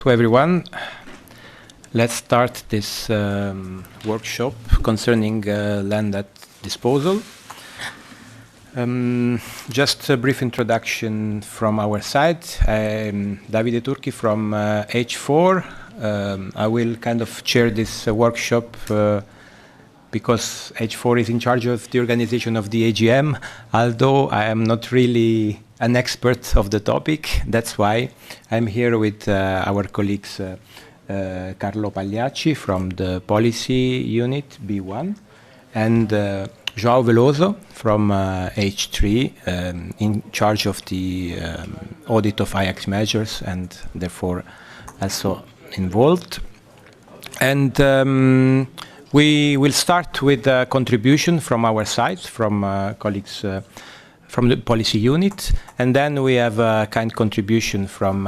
To everyone. Let's start this workshop concerning land at disposal. Just a brief introduction from our side. I'm Davide Turchi from H4. I will kind of chair this workshop because H4 is in charge of the organization of the AGM, although I am not really an expert of the topic. That's why I'm here with our colleagues Carlo Pagliacci from the Policy Unit B1 and João Veloso from H3 in charge of the audit of IACS measures and therefore also involved. And we will start with a contribution from our side, from colleagues from the Policy Unit, and then we have a kind contribution from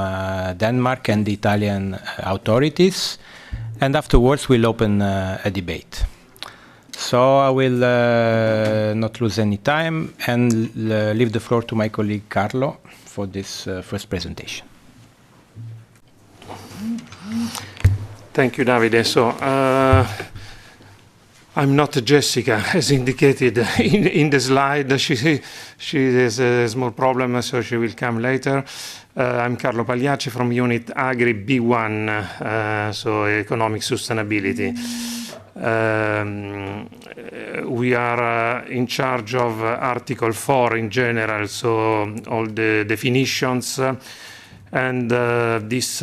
Denmark and the Italian authorities, and afterwards we'll open a debate. So I will not lose any time and leave the floor to my colleague Carlo for this first presentation. Thank you, Davide. So I'm not Jessica, as indicated in the slide. She has a small problem, so she will come later. I'm Carlo Pagliacci from Unit Agri B1, so Economic Sustainability. We are in charge of Article 4 in general, so all the definitions. And this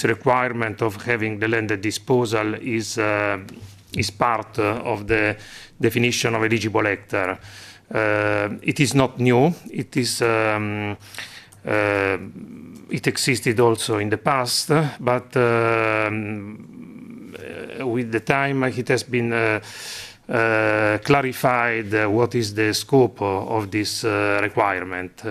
requirement of having the land at disposal is part of the definition of eligible hectare. It is not new. It is it existed also in the past, but with the time it has been clarified what is the scope of this requirement.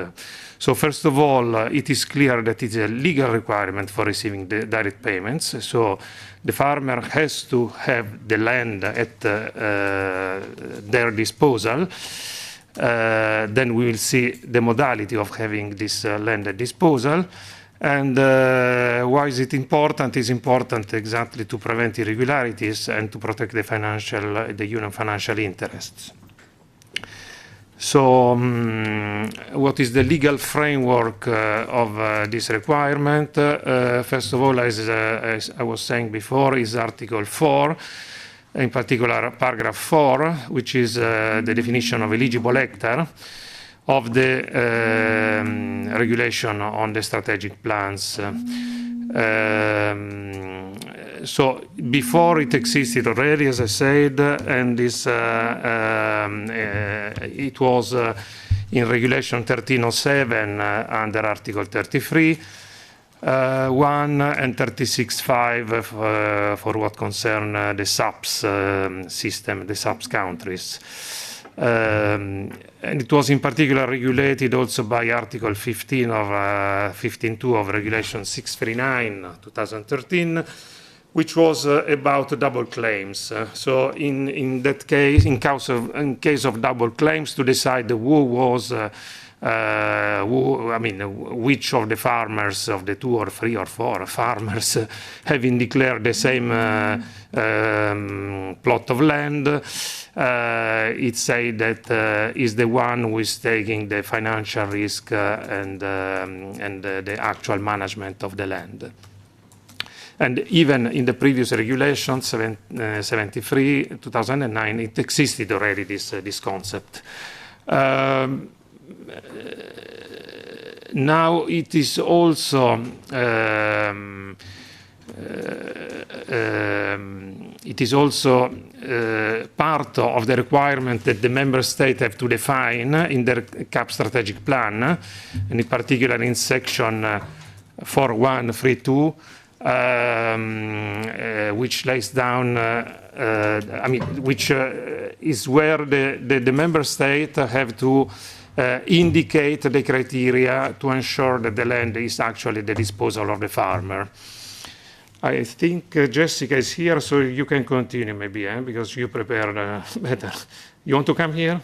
So first of all, it is clear that it is a legal requirement for receiving the direct payments. So the farmer has to have the land at their disposal. Then we will see the modality of having this land at disposal. And why is it important? It's important exactly to prevent irregularities and to protect the union financial interests. So what is the legal framework of this requirement? First of all, as I was saying before, is Article 4, in particular paragraph 4, which is the definition of eligible hectare of the regulation on the strategic plans. So before it existed already, as I said, and this it was in Regulation 1307 under Article 33, 1 and 36.5 for what concern the SAPS system, the SAPS countries. And it was in particular regulated also by Article 15 of 15.2 of Regulation 639/2013, which was about double claims. So in that case, in case of double claims, to decide who was, which of the farmers, of the 2 or 3 or 4 farmers having declared the same plot of land, it said that is the one who is taking the financial risk and the actual management of the land. And even in the previous regulation, 73/2009, it existed already this concept. Now it is also part of the requirement that the member states have to define in their CAP strategic plan, and in particular in section 4.1.3.2, which lays down, which is where the member states have to indicate the criteria to ensure that the land is actually the disposal of the farmer. I think Jessica is here, so you can continue maybe, because you prepared better. You want to come here?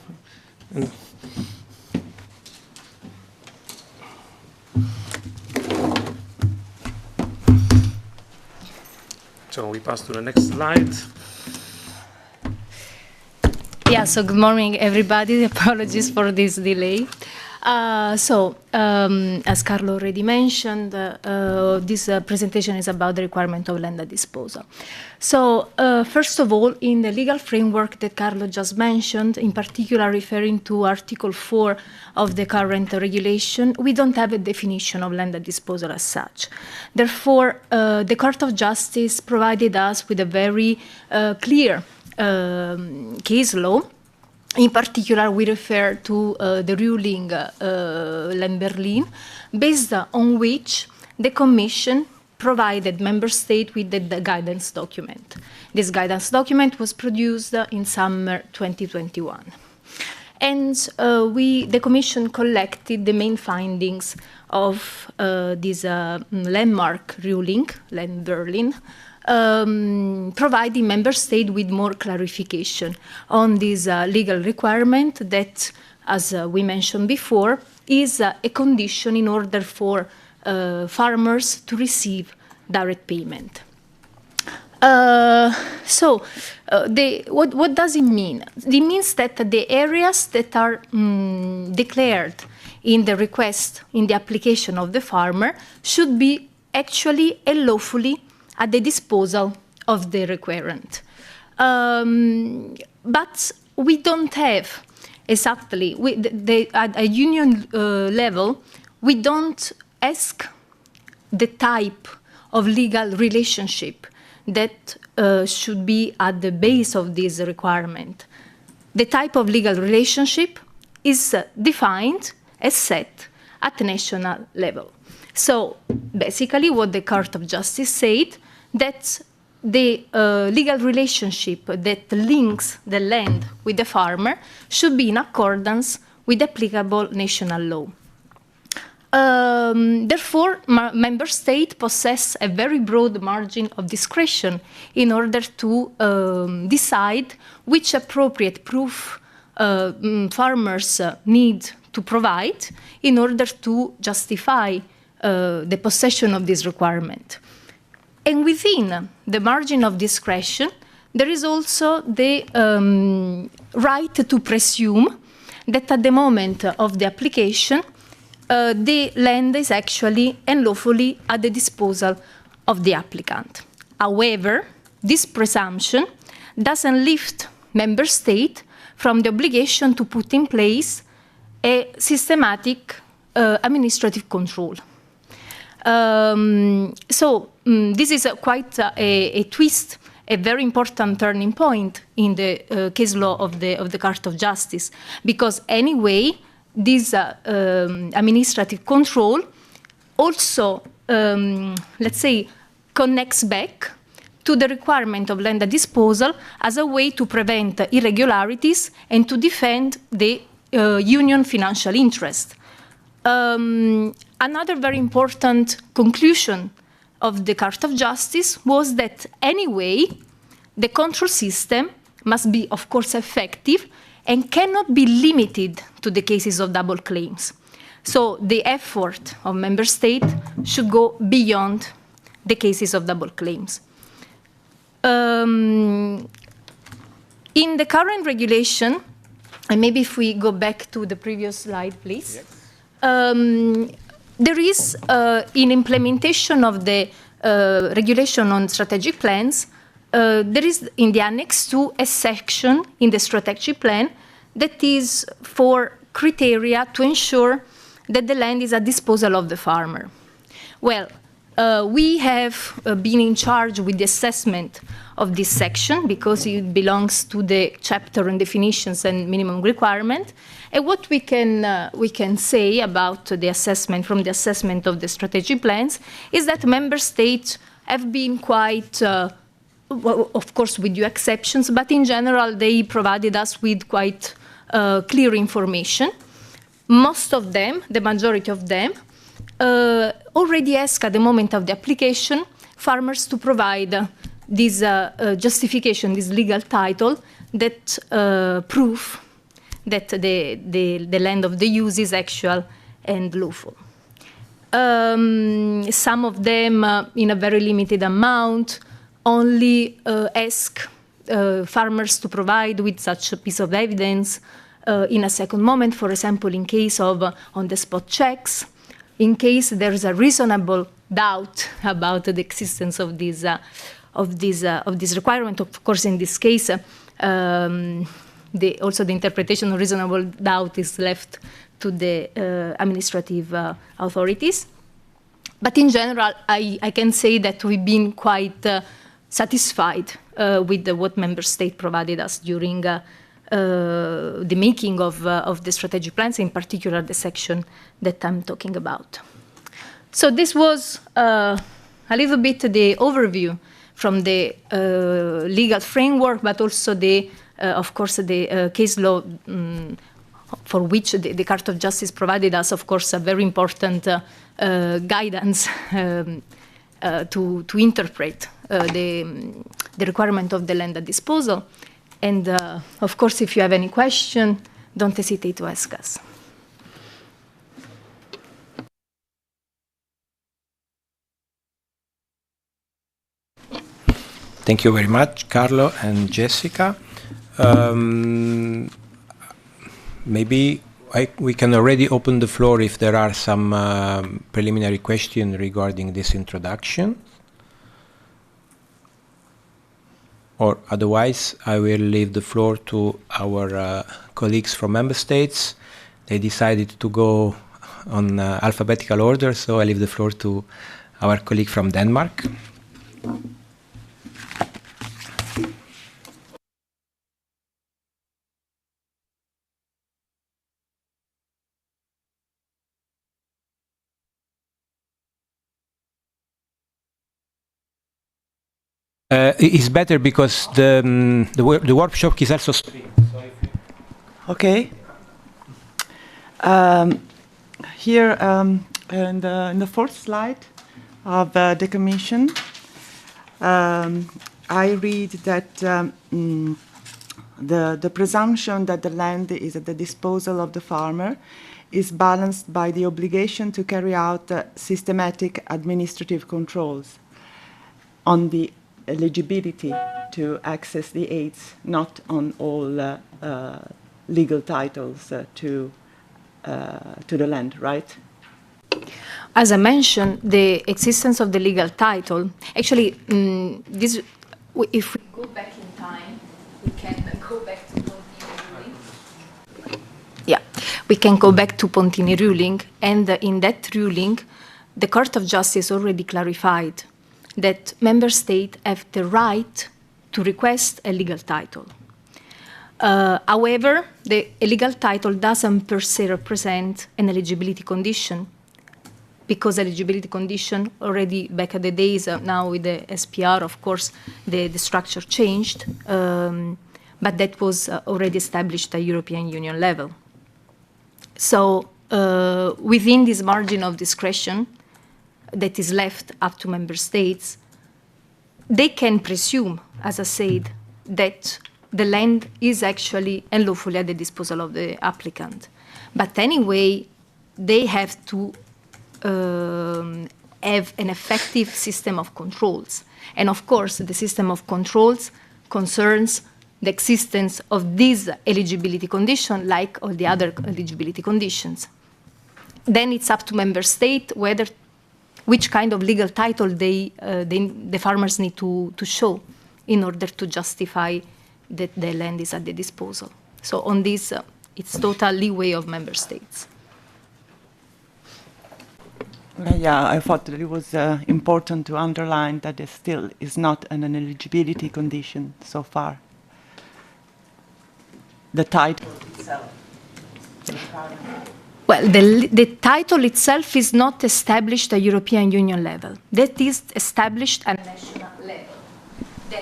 So we pass to the next slide. Yeah, so good morning, everybody. Apologies for this delay. As Carlo already mentioned, this presentation is about the requirement of land at disposal. So, first of all, in the legal framework that Carlo just mentioned, in particular referring to Article 4 of the current regulation, we don't have a definition of land at disposal as such. Therefore, the Court of Justice provided us with a very clear case law. In particular, we refer to the ruling Lamberlin, based on which the Commission provided Member States with the guidance document. This guidance document was produced in summer 2021. And the Commission collected the main findings of this landmark ruling, Lamberlin, providing Member States with more clarification on this legal requirement that, as we mentioned before, is a condition in order for farmers to receive direct payment. What does it mean? It means that the areas that are declared in the request, in the application of the farmer, should be actually and lawfully at the disposal of the requirent. But we don't have exactly, at a union level, we don't ask the type of legal relationship that should be at the base of this requirement. The type of legal relationship is defined as set at national level. So basically what the Court of Justice said, that the legal relationship that links the land with the farmer should be in accordance with applicable national law. Therefore, Member States possess a very broad margin of discretion in order to decide which appropriate proof farmers need to provide in order to justify the possession of this requirement. And within the margin of discretion, there is also the right to presume that at the moment of the application, the land is actually and lawfully at the disposal of the applicant. However, this presumption doesn't lift Member States from the obligation to put in place a systematic administrative control. This is quite a twist, a very important turning point in the case law of the Court of Justice, because anyway, this administrative control also, let's say, connects back to the requirement of land at disposal as a way to prevent irregularities and to defend the union financial interest. Another very important conclusion of the Court of Justice was that anyway, the control system must be, of course, effective and cannot be limited to the cases of double claims. So the effort of Member States should go beyond the cases of double claims. In the current regulation, and maybe if we go back to the previous slide, please. Yes. There is, in implementation of the regulation on strategic plans, there is in the Annex 2 a section in the strategic plan that is for criteria to ensure that the land is at disposal of the farmer. Well, we have been in charge with the assessment of this section because it belongs to the chapter on definitions and minimum requirement. And what we can say about the assessment, from the assessment of the strategic plans, is that Member States have been quite, well, of course with few exceptions, but in general they provided us with quite clear information. Most of them, the majority of them, already ask at the moment of the application farmers to provide this justification, this legal title that proof that the land of the use is actual and lawful. Some of them in a very limited amount, only ask farmers to provide with such a piece of evidence in a second moment, for example, in case of on-the-spot checks, in case there is a reasonable doubt about the existence of this requirement. Of course, in this case, also the interpretation of reasonable doubt is left to the administrative authorities. But in general, I can say that we've been quite satisfied with what member state provided us during the making of the strategic plans, in particular the section that I'm talking about. So this was a little bit the overview from the legal framework, but also the, of course, the case law for which the Carta of Justice provided us, of course, a very important guidance to interpret the requirement of the land at disposal. And of course, if you have any question, don't hesitate to ask us. Thank you very much, Carlo and Jessica. Maybe we can already open the floor if there are some preliminary questions regarding this introduction. Or otherwise, I will leave the floor to our colleagues from member states. They decided to go on alphabetical order, so I leave the floor to our colleague from Denmark. It's better because the workshop is also streamed. Okay. Here in the fourth slide of the Commission, I read that the presumption that the land is at the disposal of the farmer is balanced by the obligation to carry out systematic administrative controls on the eligibility to access the aids, not on all legal titles to the land, right? As I mentioned, the existence of the legal title, actually, this, if we go back in time, we can go back to Pontini ruling. Yeah, we can go back to Pontini ruling, and in that ruling, the Court of Justice already clarified that member states have the right to request a legal title. However, the legal title doesn't per se represent an eligibility condition, because eligibility condition already back at the days, now with the SPR, of course, the structure changed, but that was already established at European Union level. So within this margin of discretion that is left up to member states, they can presume, as I said, that the land is actually and lawfully at the disposal of the applicant. But anyway, they have to have an effective system of controls. And of course, the system of controls concerns the existence of this eligibility condition, like all the other eligibility conditions. Then it's up to member state whether which kind of legal title the farmers need to show in order to justify that the land is at the disposal. So on this, it's total leeway of member states. Yeah, I thought that it was important to underline that there still is not an eligibility condition so far. The title itself. Well, the title itself is not established at European Union level. That is established at national level. The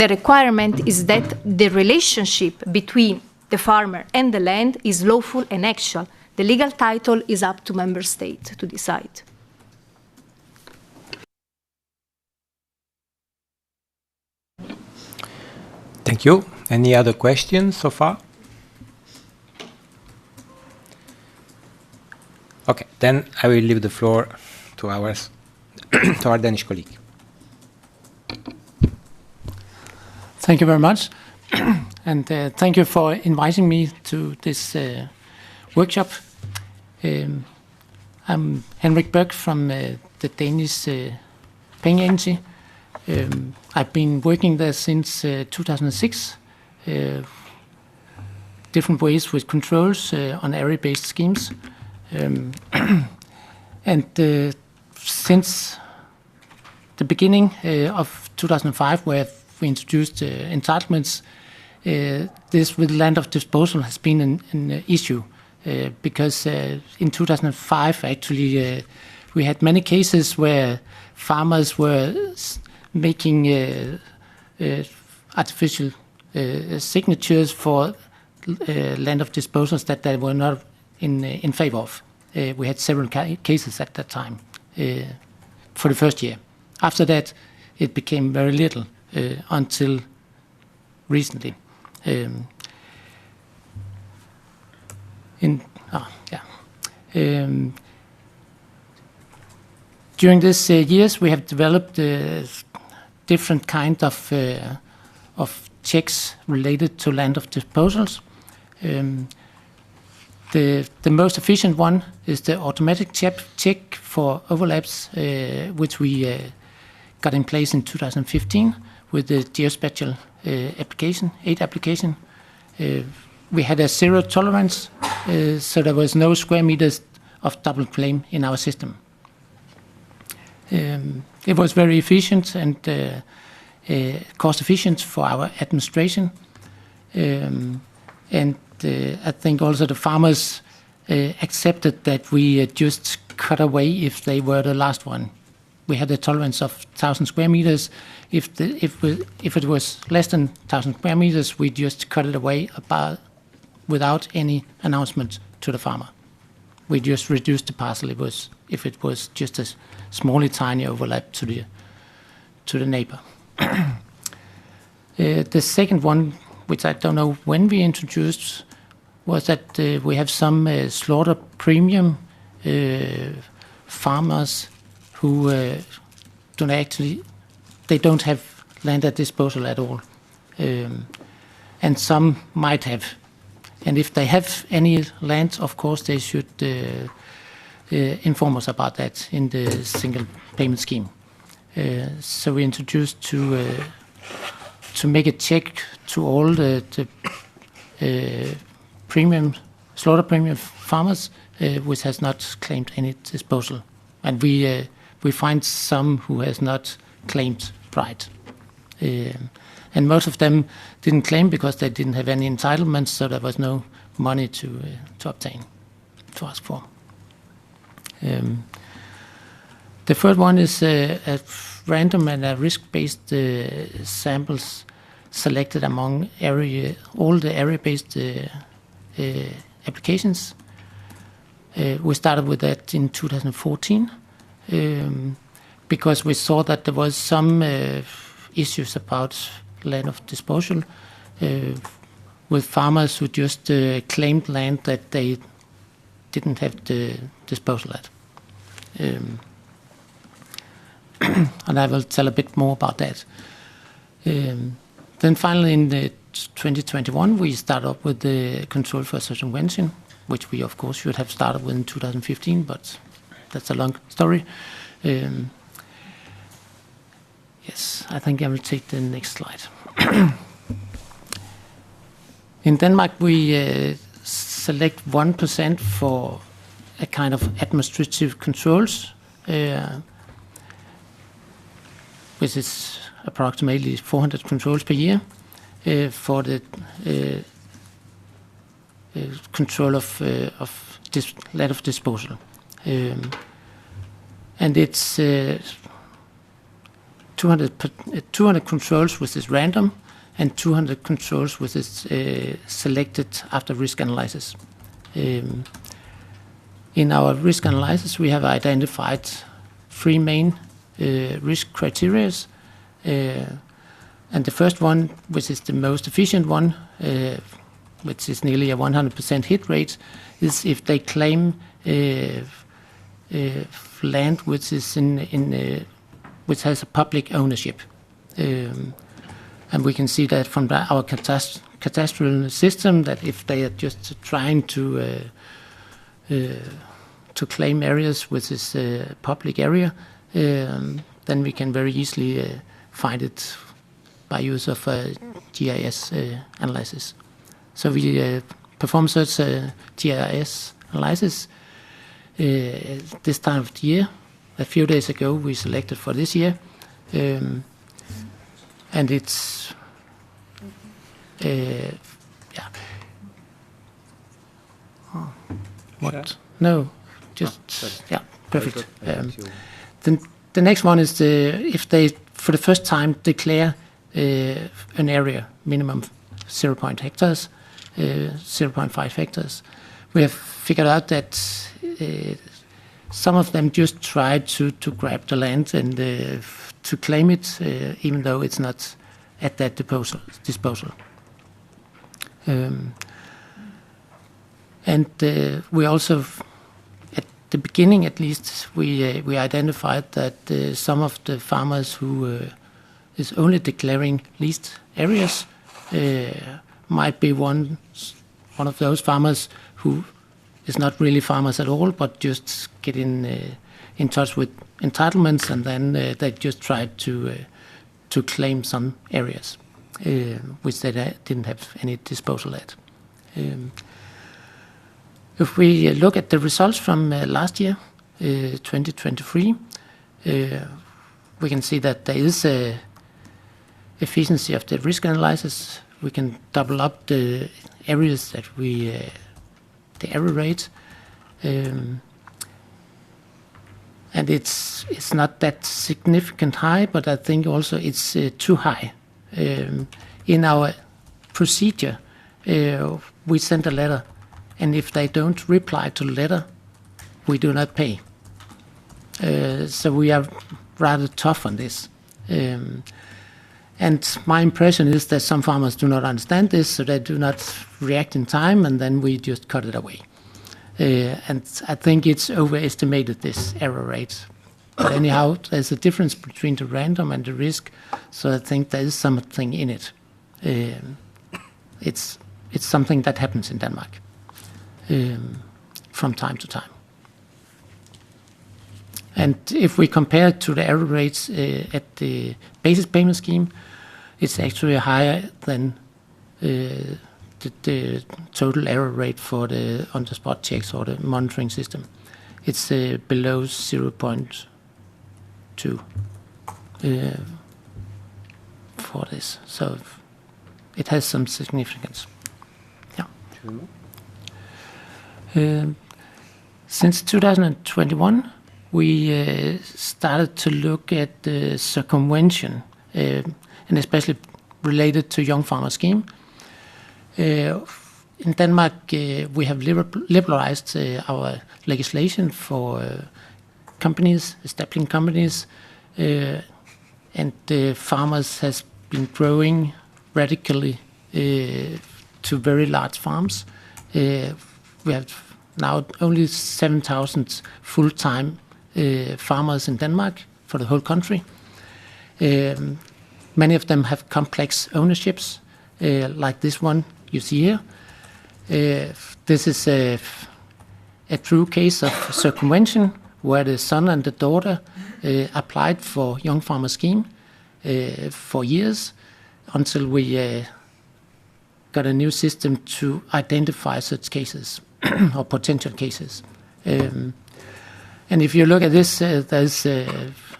requirement is that the relationship between the farmer and the land is lawful and actual. The legal title is up to member state to decide. Thank you. Any other questions so far? Okay, then I will leave the floor to our Danish colleague. Thank you very much. And thank you for inviting me to this workshop. I'm Henrik Berg from the Danish Penge Agency. I've been working there since 2006. Different ways with controls on area-based schemes. And since the beginning of 2005, where we introduced entitlements, this with land of disposal has been an issue because in 2005 actually we had many cases where farmers were making artificial signatures for land of disposals that they were not in favor of. We had several cases at that time for the first year. After that, it became very little until recently. During these years, we have developed different kind of checks related to land of disposals. The most efficient one is the automatic check for overlaps, which we got in place in 2015 with the geospatial application, 8 application. We had a zero tolerance, so there was no square meters of double claim in our system. It was very efficient and cost efficient for our administration. And I think also the farmers accepted that we just cut away if they were the last one. We had a tolerance of 1,000 square meters. If it was less than 1,000 square meters, we just cut it away without any announcement to the farmer. We just reduced the parcel if it was just a small, tiny overlap to the neighbor. The second one, which I don't know when we introduced, was that we have some slaughter premium farmers who don't have land at disposal at all, and some might have. And if they have any land, of course, they should inform us about that in the single payment scheme. So we introduced to make a check to all the slaughter premium farmers which has not claimed any disposal, and we find some who has not claimed pride. And most of them didn't claim because they didn't have any entitlements, so there was no money to obtain, to ask for. The third one is a random and a risk-based samples selected among all the area-based applications. We started with that in 2014 because we saw that there was some issues about land of disposal with farmers who just claimed land that they didn't have the disposal at. And I will tell a bit more about that. Then finally in 2021 we started up with the control for circumvention, which we of course should have started with in 2015, but that's a long story. Yes, I think I will take the next slide. In Denmark, we select 1% for a kind of administrative controls, which is approximately 400 controls per year for the control of land of disposal. And it's 200 controls which is random and 200 controls which is selected after risk analysis. In our risk analysis, we have identified 3 main risk criteria. And the first one, which is the most efficient one, which is nearly a 100% hit rate, is if they claim land which is which has a public ownership. And we can see that from our cadastral system that if they are just trying to claim areas which is a public area, then we can very easily find it by use of GIS analysis. So we perform such GIS analysis this time of the year. A few days ago we selected for this year, and it's yeah. Oh, what? Sure. No, just yeah, perfect. The next one is if they for the first time declare an area minimum 0.5 hectares. We have figured out that some of them just try to grab the land and to claim it, even though it's not at that disposal. And we also, at the beginning at least, we identified that some of the farmers who is only declaring leased areas might be one of those farmers who is not really farmers at all, but just get in touch with entitlements, and then they just try to claim some areas which they didn't have any disposal at. If we look at the results from last year, 2023, we can see that there is a efficiency of the risk analysis. We can double up the areas that the error rate, and it's not that significant high, but I think also it's too high. In our procedure, we send a letter, and if they don't reply to the letter, we do not pay. So we are rather tough on this. And my impression is that some farmers do not understand this, so they do not react in time, and then we just cut it away. And I think it's overestimated, this error rate. But anyhow, there's a difference between the random and the risk, so I think there is something in it. It's something that happens in Denmark from time to time. And if we compare it to the error rates at the basis payment scheme, it's actually higher than the total error rate for the on-the-spot checks or the monitoring system. It's below 0.2 for this, so it has some significance. Yeah. Since 2021, we started to look at the circumvention, and especially related to Young Farmer Scheme. In Denmark, we have liberalized our legislation for companies, establishing companies, and the farmers has been growing radically to very large farms. We have now only 7,000 full-time farmers in Denmark for the whole country. Many of them have complex ownerships, like this one you see here. This is a true case of circumvention, where the son and the daughter applied for Young Farmer Scheme for years, until we got a new system to identify such cases or potential cases. And if you look at this, there's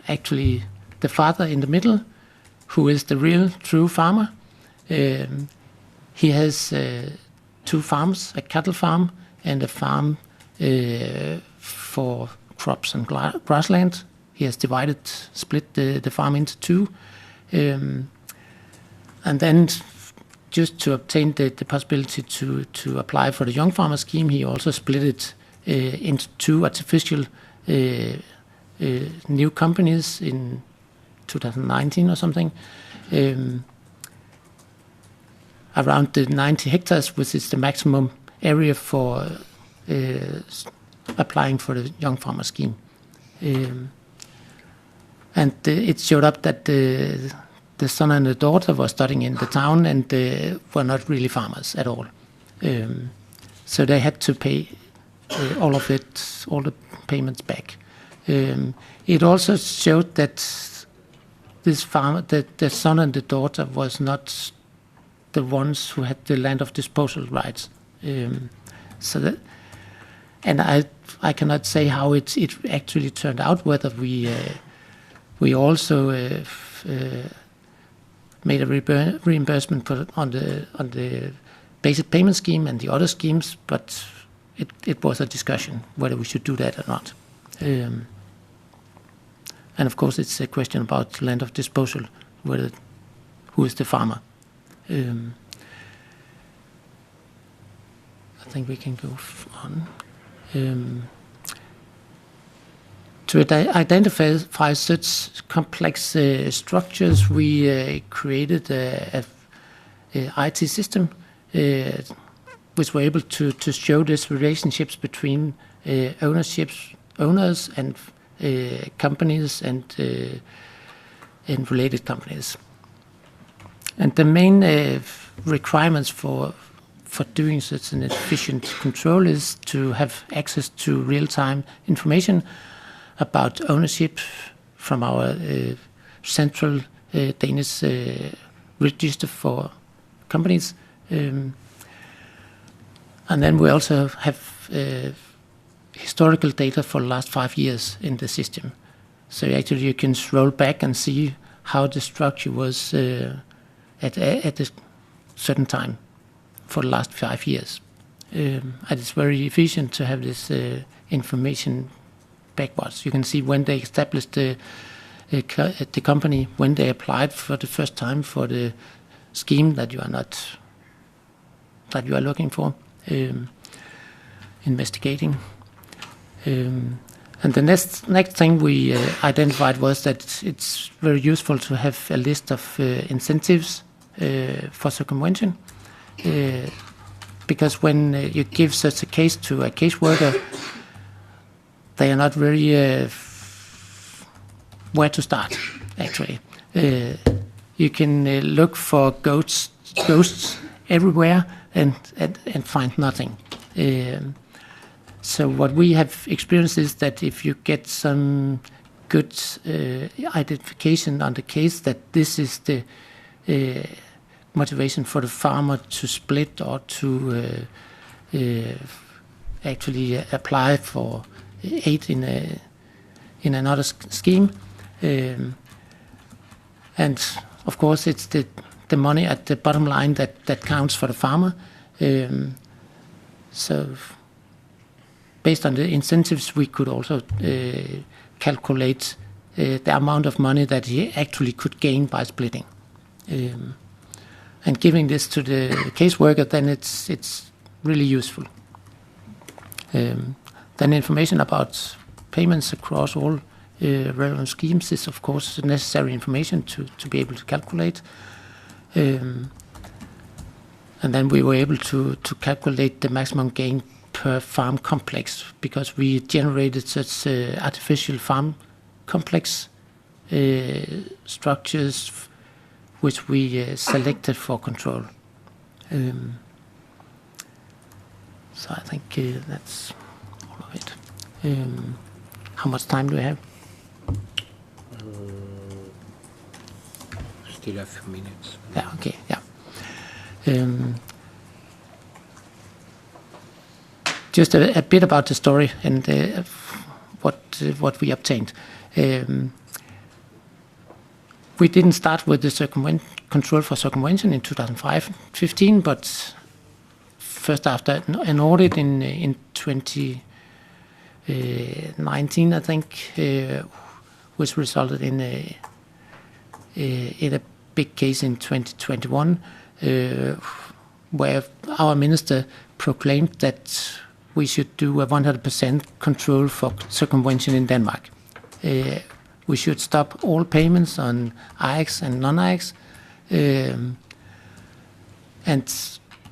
actually the father in the middle, who is the real true farmer. He has 2 farms, a cattle farm and a farm for crops and grassland. He has split the farm into 2. And then just to obtain the possibility to apply for the Young Farmer Scheme, he also split it into 2 artificial new companies in 2019 or something, around the 90 hectares, which is the maximum area for applying for the Young Farmer Scheme. And it showed up that the the son and the daughter were studying in the town and were not really farmers at all. So they had to pay all the payments back. It also showed that this farmer, the son and the daughter, was not the ones who had the land of disposal rights. So that, and I cannot say how it actually turned out. Whether we also made a reimbursement on the basic payment scheme and the other schemes, but it was a discussion whether we should do that or not. And of course, it's a question about land of disposal, who is the farmer. I think we can go on. To identify such complex structures, we created a IT system which were able to show these relationships between owners and companies and related companies. And the main requirements for doing such an efficient control is to have access to real-time information about ownership from our central Danish register for companies. And then we also have historical data for the last 5 years in the system. So actually you can scroll back and see how the structure was at a certain time for the last 5 years. And it's very efficient to have this information backwards. You can see when they established the company, when they applied for the first time for the scheme that you are looking for, investigating. And the next thing we identified was that it's very useful to have a list of incentives for circumvention, because when you give such a case to a caseworker, they are not very where to start, actually. You can look for ghosts everywhere and find nothing. So what we have experienced is that if you get some good identification on the case that this is the motivation for the farmer to split or to actually apply for aid in another scheme, and of course it's the money at the bottom line that counts for the farmer. So based on the incentives, we could also calculate the amount of money that he actually could gain by splitting. And giving this to the caseworker, then it's really useful. Then information about payments across all relevant schemes is, of course, necessary information to be able to calculate. And then we were able to calculate the maximum gain per farm complex, because we generated such artificial farm complex structures which we selected for control. So I think that's all of it. How much time do we have? Still a few minutes. Yeah, okay, yeah. Just a bit about the story and what we obtained. We didn't start with the control for circumvention in 2015, but first after an audit in 2019, I think, which resulted in a big case in 2021, where our minister proclaimed that we should do a 100% control for circumvention in Denmark. We should stop all payments on AX and non-AX, and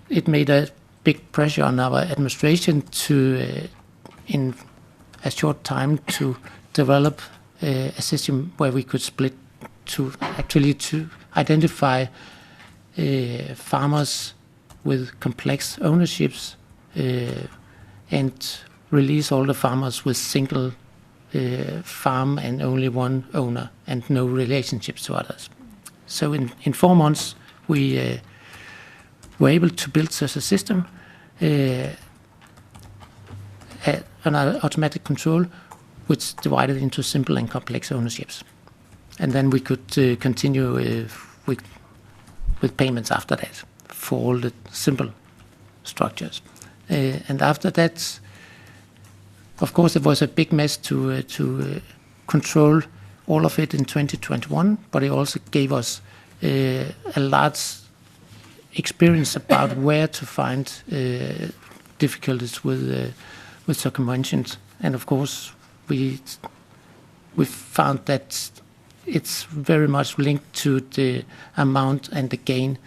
it made a big pressure on our administration to, in a short time, to develop a system where we could split to identify farmers with complex ownerships and release all the farmers with single farm and only one owner and no relationships to others. So in 4 months we were able to build such a system, an automatic control which divided into simple and complex ownerships. And then we could continue with payments after that for all the simple structures. And after that, of course, it was a big mess to control all of it in 2021, but it also gave us a large experience about where to find difficulties with circumventions. And of course, we found that it's very much linked to the amount and the gain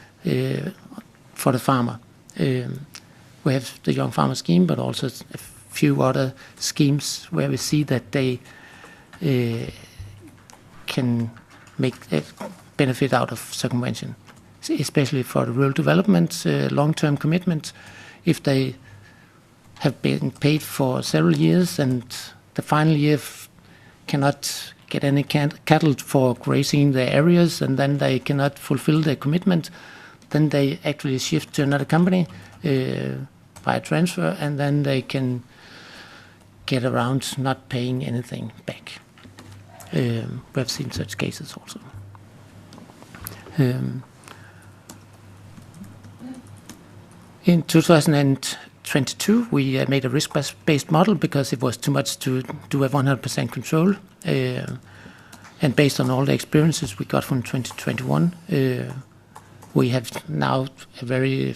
for the farmer. We have the Young Farmer Scheme, but also a few other schemes where we see that they can make a benefit out of circumvention, especially for the rural development, long-term commitment. If they have been paid for several years and the final year cannot get any cattle for grazing their areas, and then they cannot fulfill their commitment, then they actually shift to another company by transfer, and then they can get around not paying anything back. We have seen such cases also. In 2022, we made a risk-based model because it was too much to do a 100% control. And based on all the experiences we got from 2021, we have now a very,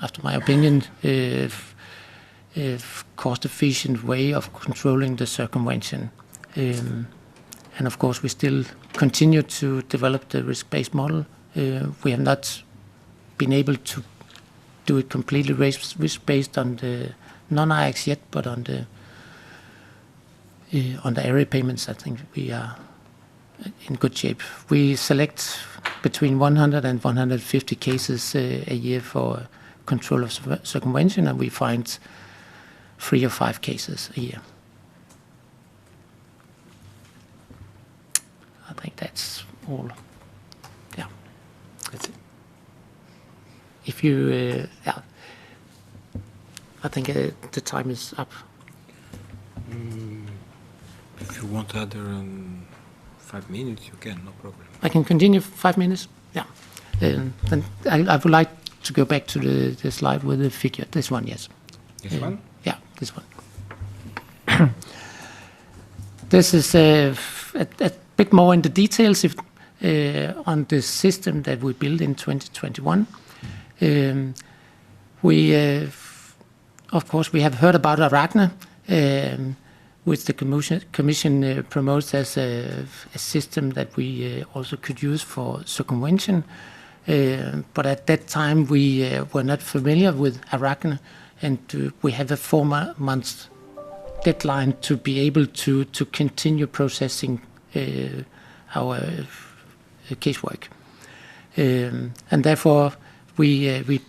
after my opinion, cost-efficient way of controlling the circumvention. And of course, we still continue to develop the risk-based model. We have not been able to do it completely risk-based on the non-IX yet, but on the area payments, I think we are in good shape. We select between 100 and 150 cases a year for control of circumvention, and we find 3 or 5 cases a year. I think that's all. Yeah. That's it. If you, yeah, I think the time is up. If you want other 5 minutes, you can, no problem. I can continue 5 minutes. Yeah. Then I would like to go back to the slide with the figure. This one, yes. This one? Yeah, this one. This is a bit more in the details on the system that we built in 2021. Of course, we have heard about Arachne, which the Commission promotes as a system that we also could use for circumvention. But at that time, we were not familiar with Arachne, and we have a 4-month deadline to be able to continue processing our casework. And therefore, we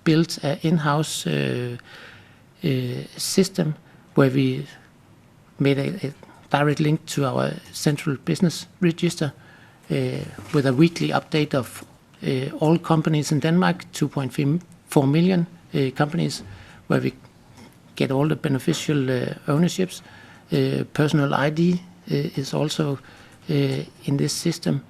built an in-house system where we made a direct link to our central business register with a weekly update of all companies in Denmark, 2.4 million companies, where we get all the beneficial ownerships. Personal ID is also in this system.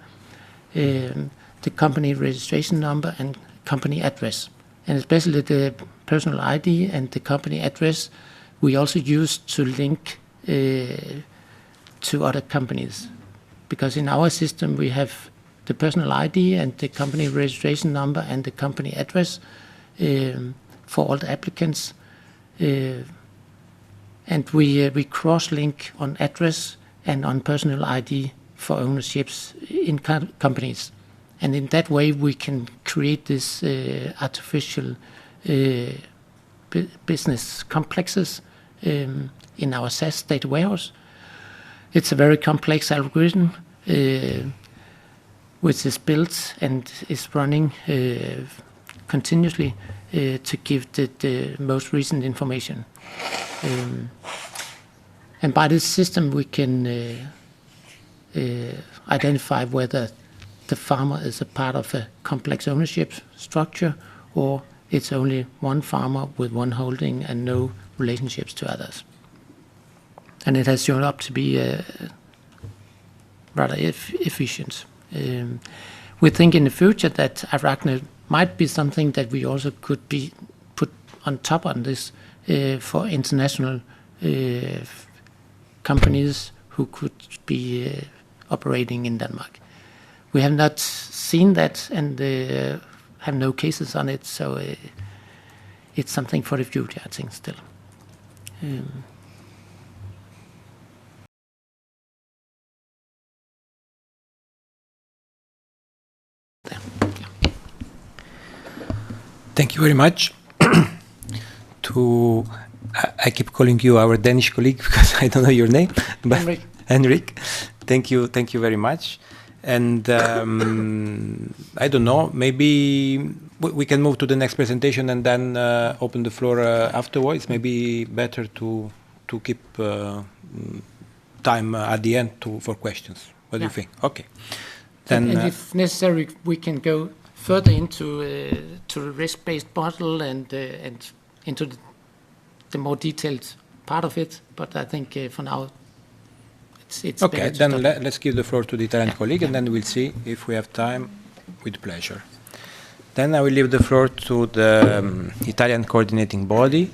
The company registration number and company address. And especially the personal ID and the company address we also use to link to other companies. Because in our system we have the personal ID and the company registration number and the company address for all the applicants. And we cross-link on address and on personal ID for ownerships in companies. And in that way we can create this artificial business complexes in our SAS data warehouse. It's a very complex algorithm which is built and is running continuously to give the most recent information. And by this system, we can identify whether the farmer is a part of a complex ownership structure, or it's only one farmer with one holding and no relationships to others. And it has shown up to be rather efficient. We think in the future that Arachne might be something that we also could be put on top on this for international companies who could be operating in Denmark. We have not seen that and have no cases on it, so it's something for the future, I think, still. Thank you very much. I keep calling you our Danish colleague because I don't know your name, but Henrik. Thank you very much. And I don't know, maybe we can move to the next presentation and then open the floor afterwards. Maybe better to keep time at the end for questions. What do you think? Okay. Then, and if necessary, we can go further into the risk-based model and into the more detailed part of it. But I think for now, it's okay. Then let's give the floor to the Italian colleague, and then we'll see if we have time. With pleasure. Then I will leave the floor to the Italian coordinating body.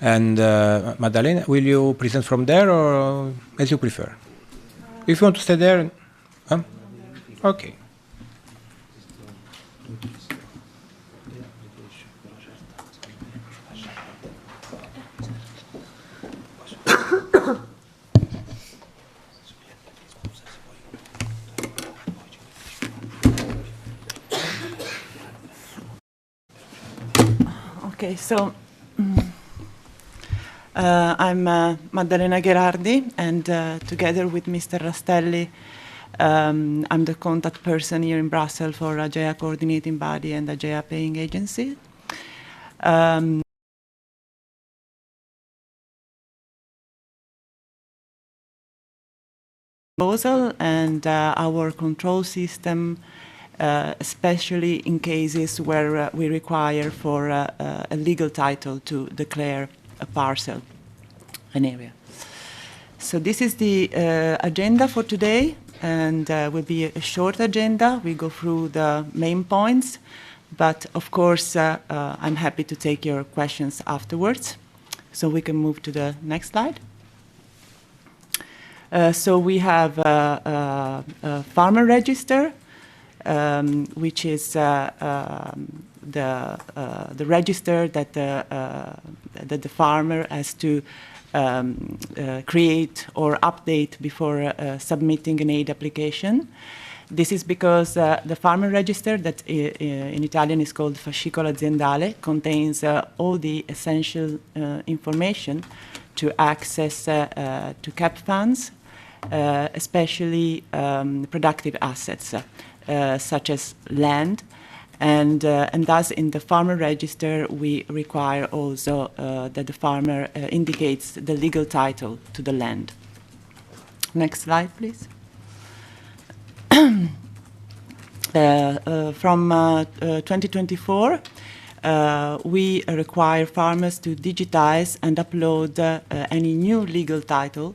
And Maddalena, will you present from there or as you prefer? If you want to stay there, okay. Okay, so I'm Maddalena Gherardi, and together with Mr. Rastelli, I'm the contact person here in Brussels for AGEA Coordinating Body and AGEA Paying Agency. Proposal and our control system, especially in cases where we require for a legal title to declare a parcel, an area. So this is the agenda for today, and will be a short agenda. We go through the main points, but of course I'm happy to take your questions afterwards. So we can move to the next slide. So we have a farmer register, which is the register that the farmer has to create or update before submitting an aid application. This is because the farmer register, that in Italian is called fascicolo aziendale, contains all the essential information to access to CAP funds, especially productive assets, such as land, and thus in the farmer register we require also that the farmer indicates the legal title to the land. Next slide, please. From 2024, we require farmers to digitize and upload any new legal title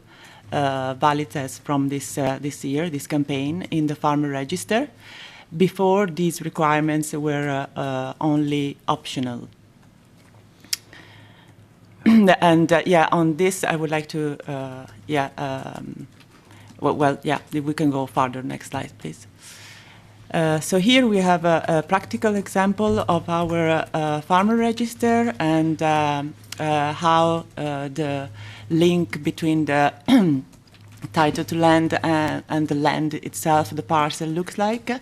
valid as from this year, this campaign, in the farmer register. Before, these requirements were only optional. And on this, I would like to, we can go further. Next slide, please. So here we have a practical example of our farmer register and how the link between the title to land and the land itself, the parcel, looks like.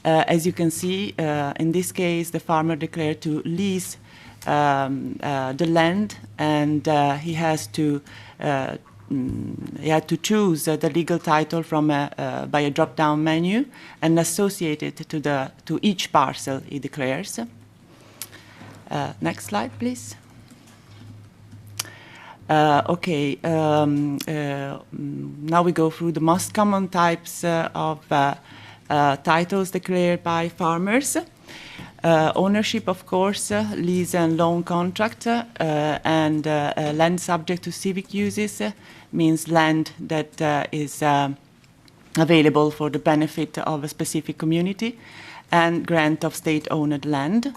As you can see, in this case, the farmer declared to lease the land, and he has to he had to choose the legal title from by a drop-down menu and associate it to each parcel he declares. Next slide, please. Okay, now we go through the most common types of titles declared by farmers. Ownership, of course, lease and loan contract, and land subject to civic uses means land that is available for the benefit of a specific community, and grant of state-owned land.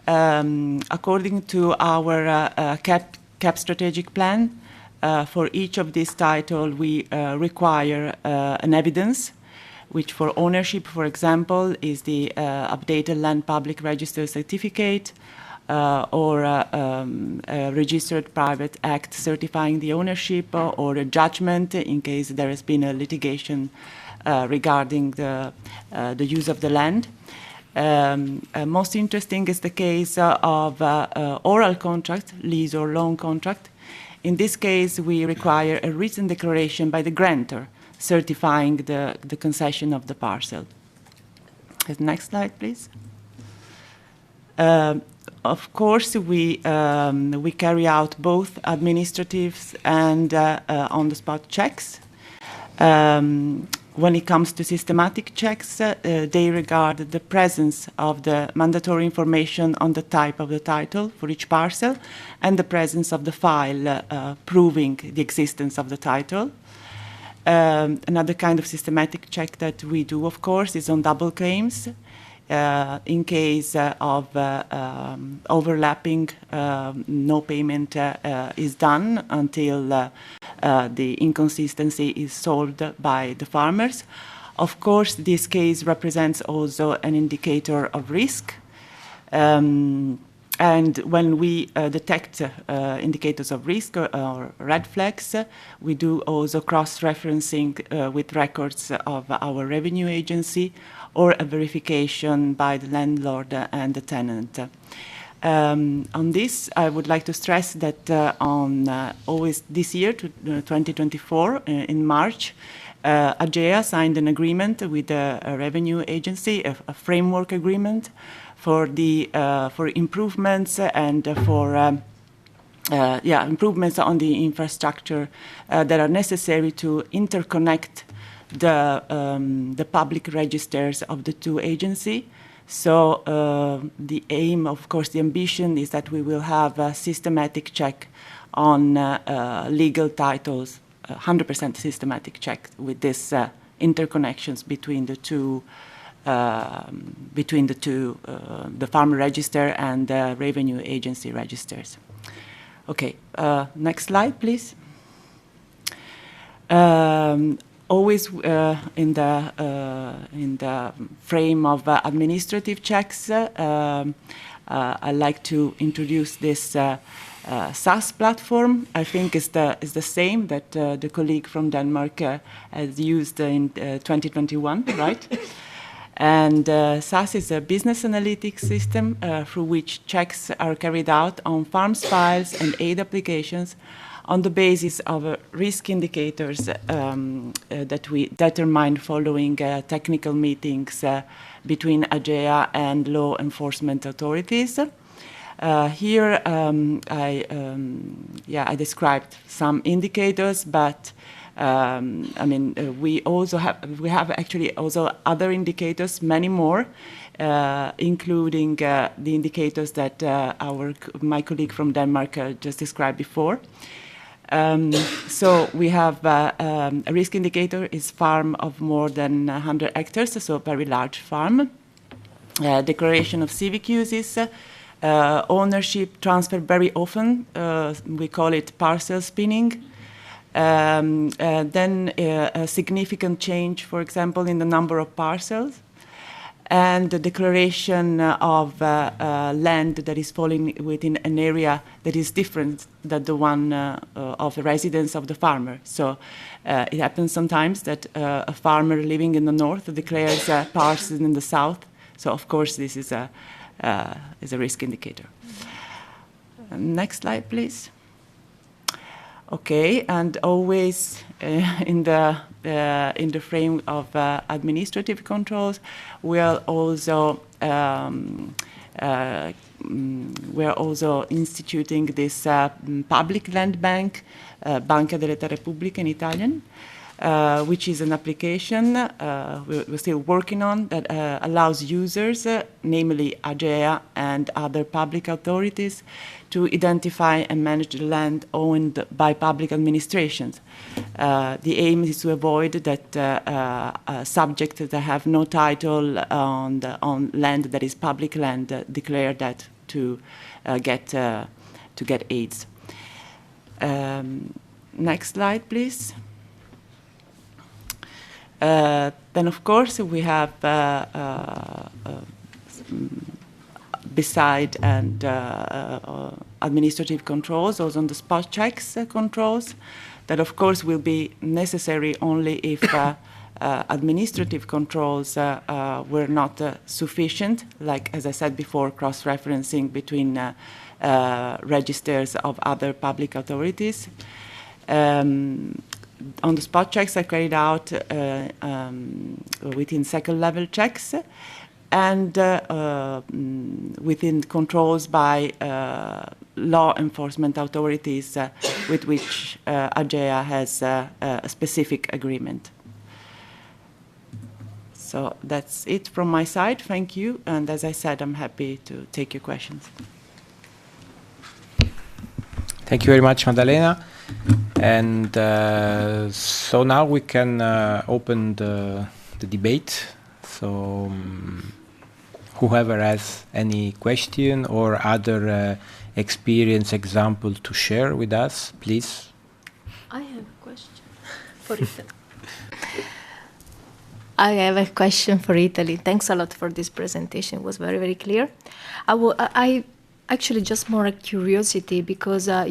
According to our CAP strategic plan, for each of these titles, we require an evidence, which for ownership, for example, is the updated Land Public Register certificate or a registered private act certifying the ownership, or a judgment in case there has been a litigation regarding the use of the land. Most interesting is the case of oral contract, lease or loan contract. In this case, we require a written declaration by the grantor certifying the concession of the parcel. Next slide, please. Of course, we carry out both administrative and on-the-spot checks. When it comes to systematic checks, they regard the presence of the mandatory information on the type of the title for each parcel and the presence of the file proving the existence of the title. Another kind of systematic check that we do, of course, is on double claims. In case of overlapping, no payment is done until the inconsistency is solved by the farmers. Of course, this case represents also an indicator of risk. And when we detect indicators of risk or red flags, we do also cross-referencing with records of our revenue agency or a verification by the landlord and the tenant. On this, I would like to stress that always this year, 2024, in March, AGEA signed an agreement with a revenue agency, a framework agreement for improvements and for improvements on the infrastructure that are necessary to interconnect the public registers of the two agencies. So the aim, of course, the ambition is that we will have a systematic check on legal titles, 100% systematic check with this interconnections between the two, the farm register and the revenue agency registers. Okay, next slide, please. Always in the frame of administrative checks, I'd like to introduce this SAS platform. I think is the same that the colleague from Denmark has used in 2021, right? And SAS is a business analytics system through which checks are carried out on farms files and aid applications on the basis of risk indicators that we determined following technical meetings between AGEA and law enforcement authorities. Here I described some indicators, but I mean we have actually also other indicators, many more, including the indicators that my colleague from Denmark just described before. So we have a risk indicator is farm of more than 100 hectares, so a very large farm. Declaration of civic uses, ownership transfer very often, we call it parcel spinning. Then a significant change, for example, in the number of parcels, and the declaration of land that is falling within an area that is different than the one of the residence of the farmer. So it happens sometimes that a farmer living in the north declares a parcel in the south. So of course this is a risk indicator. Next slide, please. Okay, and always in the frame of administrative controls, we're also instituting this public land bank, Banca delle Terre Pubbliche in Italian, which is an application we're still working on that allows users, namely AGEA and other public authorities, to identify and manage the land owned by public administrations. The aim is to avoid that subjects that have no title on land that is public land declare that to get aids. Next slide, please. Then, of course, we have beside and administrative controls, also on the spot checks controls, that of course will be necessary only if administrative controls were not sufficient, like, as I said before, cross-referencing between registers of other public authorities. On the spot checks are carried out within second-level checks, and within controls by law enforcement authorities with which AGEA has a specific agreement. So that's it from my side. Thank you. And as I said, I'm happy to take your questions. Thank you very much, Maddalena. And so now we can open the debate. So whoever has any question or other experience example to share with us, please. I have a question for Italy. I have a question for Italy. Thanks a lot for this presentation. It was very, very clear. I actually just more a curiosity because I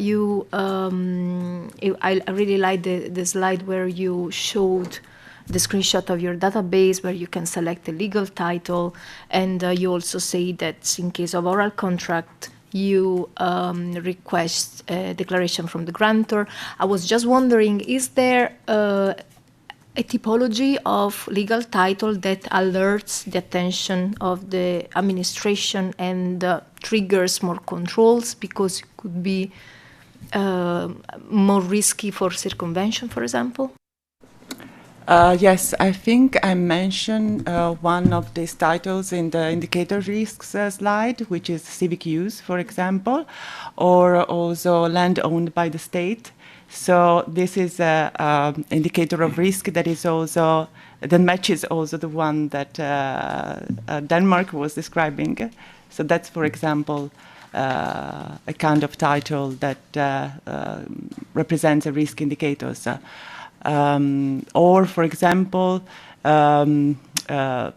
really like the slide where you showed the screenshot of your database where you can select a legal title, and you also say that in case of oral contract you request a declaration from the grantor. I was just wondering, is there a typology of legal title that alerts the attention of the administration and triggers more controls because it could be more risky for circumvention, for example? Yes, I think I mentioned one of these titles in the indicator risks slide, which is civic use, for example, or also land owned by the state. So this is an indicator of risk that is also, that matches also the one that Denmark was describing. So that's, for example, a kind of title that represents a risk indicator. Or, for example,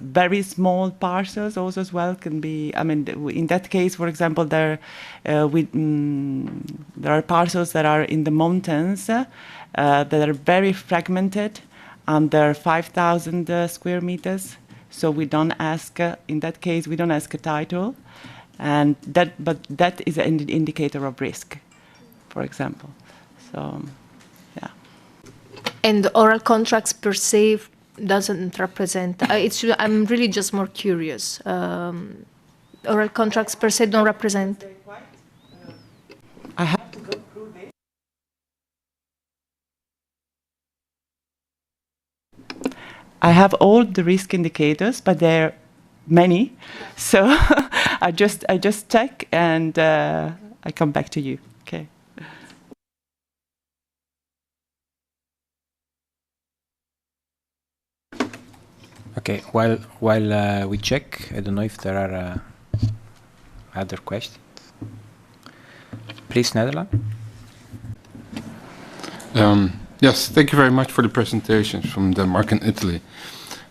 very small parcels also as well can be, I mean, in that case, for example, there are parcels that are in the mountains that are very fragmented, under 5,000 square meters. So we don't ask, in that case, we don't ask a title, and but that is an indicator of risk, for example. So, yeah. And oral contracts per se doesn't represent. I'm really just more curious. Oral contracts per se don't represent. I have to go through this. I have all the risk indicators, but there are many. So I just check and I come back to you. Okay. Okay, while we check, I don't know if there are other questions. Please, Netherlands. Yes, thank you very much for the presentations from Denmark and Italy.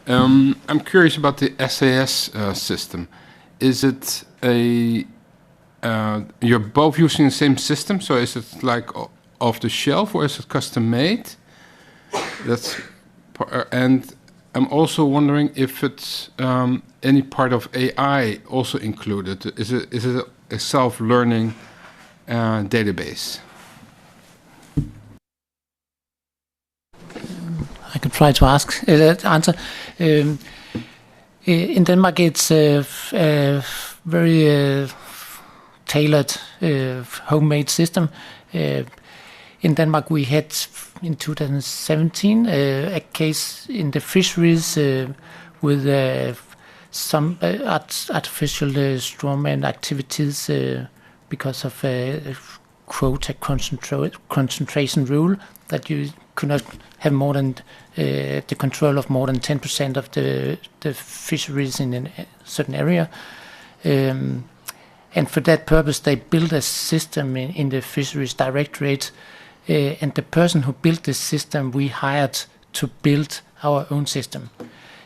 I'm curious about the SAS system. Is it you're both using the same system, so is it like off the shelf or is it custom made? And I'm also wondering if it's any part of AI also included. Is it a self-learning database? try to answer. In Denmark, it's very tailored homemade system. In Denmark, we had in 2017 a case in the fisheries with some artificial strawman activities because of quota concentration rule, that you could not have more than the control of more than 10% of the fisheries in a certain area. And for that purpose, they built a system in the Fisheries Directorate, and the person who built this system, we hired to build our own system.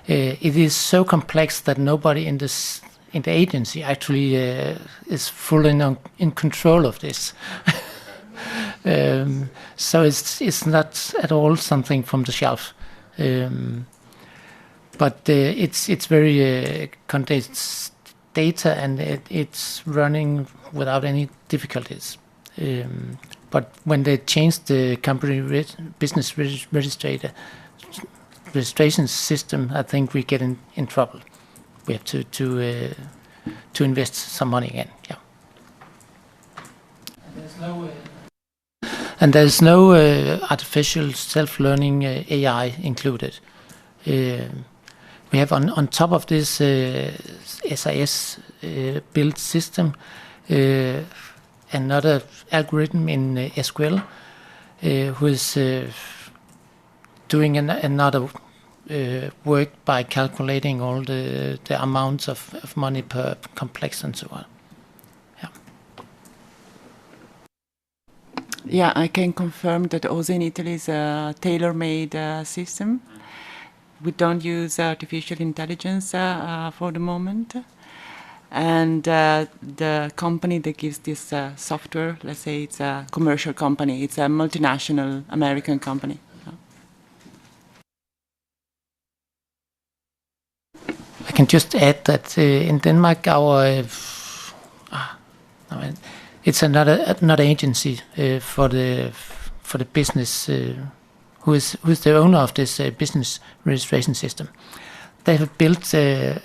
It is so complex that nobody in the agency actually is fully in control of this. So it's not at all something from the shelf. But it's very condensed data, and it's running without any difficulties. But when they change the company business registration system, I think we get in trouble. We have to invest some money again. Yeah. And there's no artificial self-learning AI included. We have on top of this SIS built system another algorithm in SQL who is doing another work by calculating all the amounts of money per complex and so on. Yeah, I can confirm that also in Italy is a tailor-made system. We don't use artificial intelligence for the moment. And the company that gives this software, let's say it's a commercial company, it's a multinational American company. I can just add that in Denmark, it's another agency for the business who is the owner of this business registration system. They have built a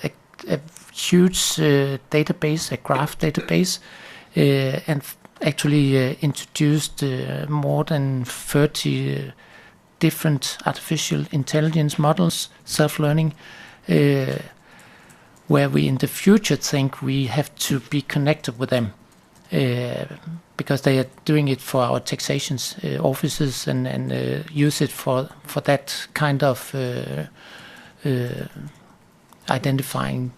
huge database, a graph database, and actually introduced more than 30 different artificial intelligence models, self-learning, where we in the future think we have to be connected with them. Because they are doing it for our taxation offices and use it for that kind of identifying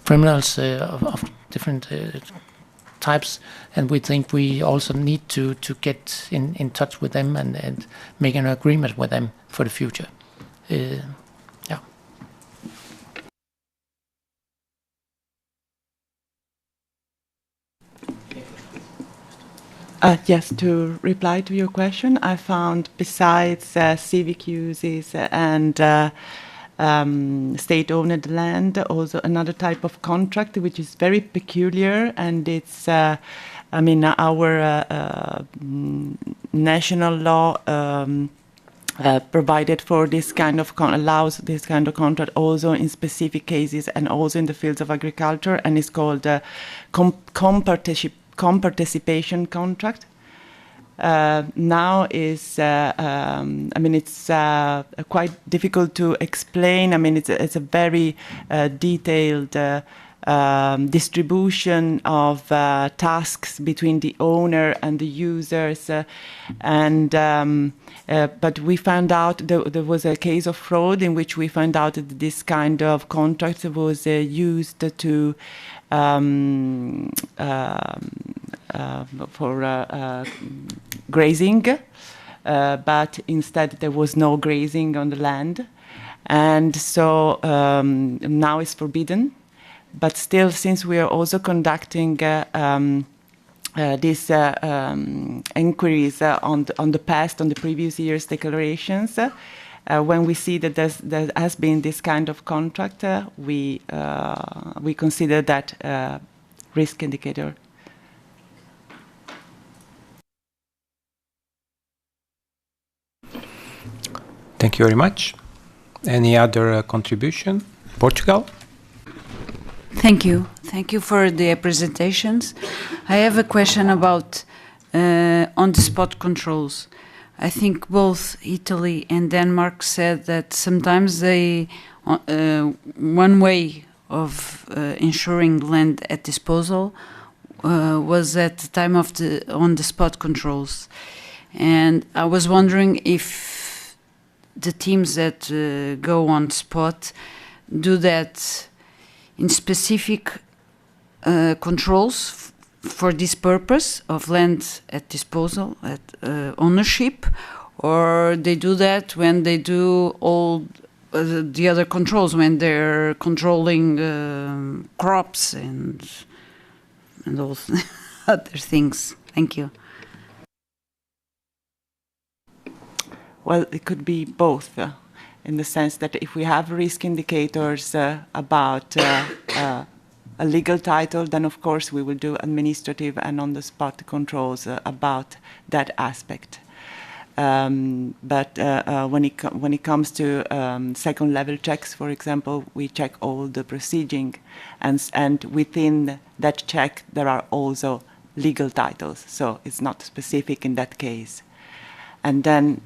criminals of different types. And we think we also need to get in touch with them and make an agreement with them for the future. Yes, to reply to your question, I found besides civic uses and state-owned land, also another type of contract which is very peculiar, and it's, our national law provided for this kind of allows this kind of contract also in specific cases and also in the fields of agriculture, and it's called comparticipation contract. Now is, it's quite difficult to explain. It's a very detailed distribution of tasks between the owner and the users, but we found out there was a case of fraud in which we found out that this kind of contract was used to for grazing, but instead there was no grazing on the land, and so now it's forbidden. But still, since we are also conducting these inquiries on the past, on the previous year's declarations, when we see that there has been this kind of contract, we consider that risk indicator. Thank you very much. Any other contribution? Portugal? Thank you. Thank you for the presentations. I have a question about on-the-spot controls. I think both Italy and Denmark said that sometimes they, one way of ensuring land at disposal was at the time of the on-the-spot controls. And I was wondering if the teams that go on spot do that in specific controls for this purpose of land at disposal, at ownership, or they do that when they do all the other controls, when they're controlling crops and all other things. Thank you. Well, it could be both, in the sense that if we have risk indicators about a legal title, then of course we will do administrative and on-the-spot controls about that aspect. But when it comes to second-level checks, for example, we check all the proceeding, and within that check there are also legal titles, so it's not specific in that case. And then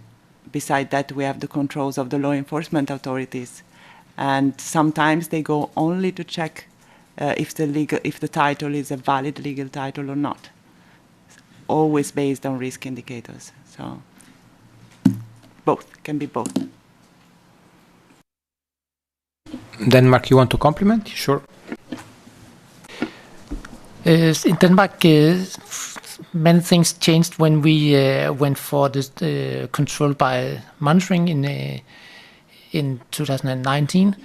beside that, we have the controls of the law enforcement authorities, and sometimes they go only to check if the title is a valid legal title or not. Always based on risk indicators. So both, can be both. Denmark, you want to compliment? Sure. In Denmark, many things changed when we went for this control by monitoring in 2019.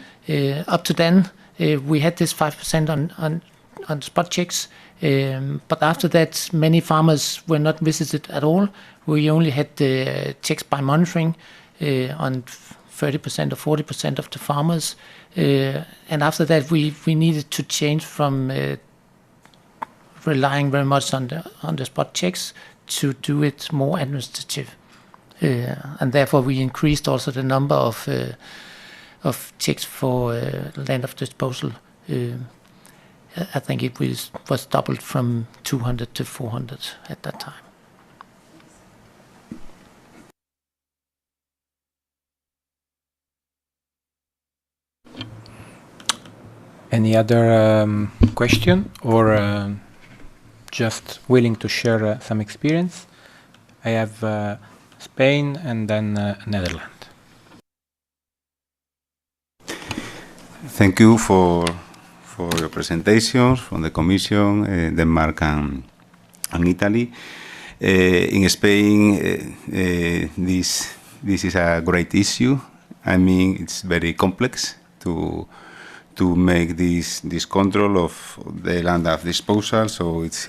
Up to then, we had this 5% on spot checks, but after that, many farmers were not visited at all. We only had the checks by monitoring on 30% or 40% of the farmers, and after that, we needed to change from relying very much on the spot checks to do it more administrative, and therefore we increased also the number of checks for land of disposal. I think it was doubled from 200 to 400 at that time. Any other question, or just willing to share some experience? I have Spain and then Netherlands. Thank you for your presentations from the Commission, Denmark and Italy. In Spain, this is a great issue. I mean, it's very complex to make this control of the land of disposal. So it's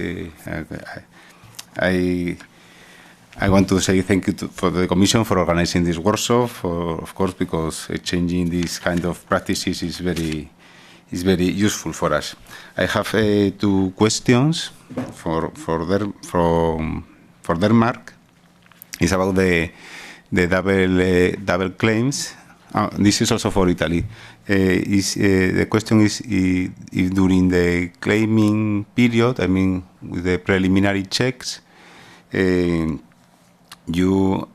I want to say thank you for the Commission for organizing this workshop, of course, because changing these kind of practices is very useful for us. I have 2 questions for Denmark. It's about the double claims. This is also for Italy. The question is if during the claiming period, I mean with the preliminary checks, you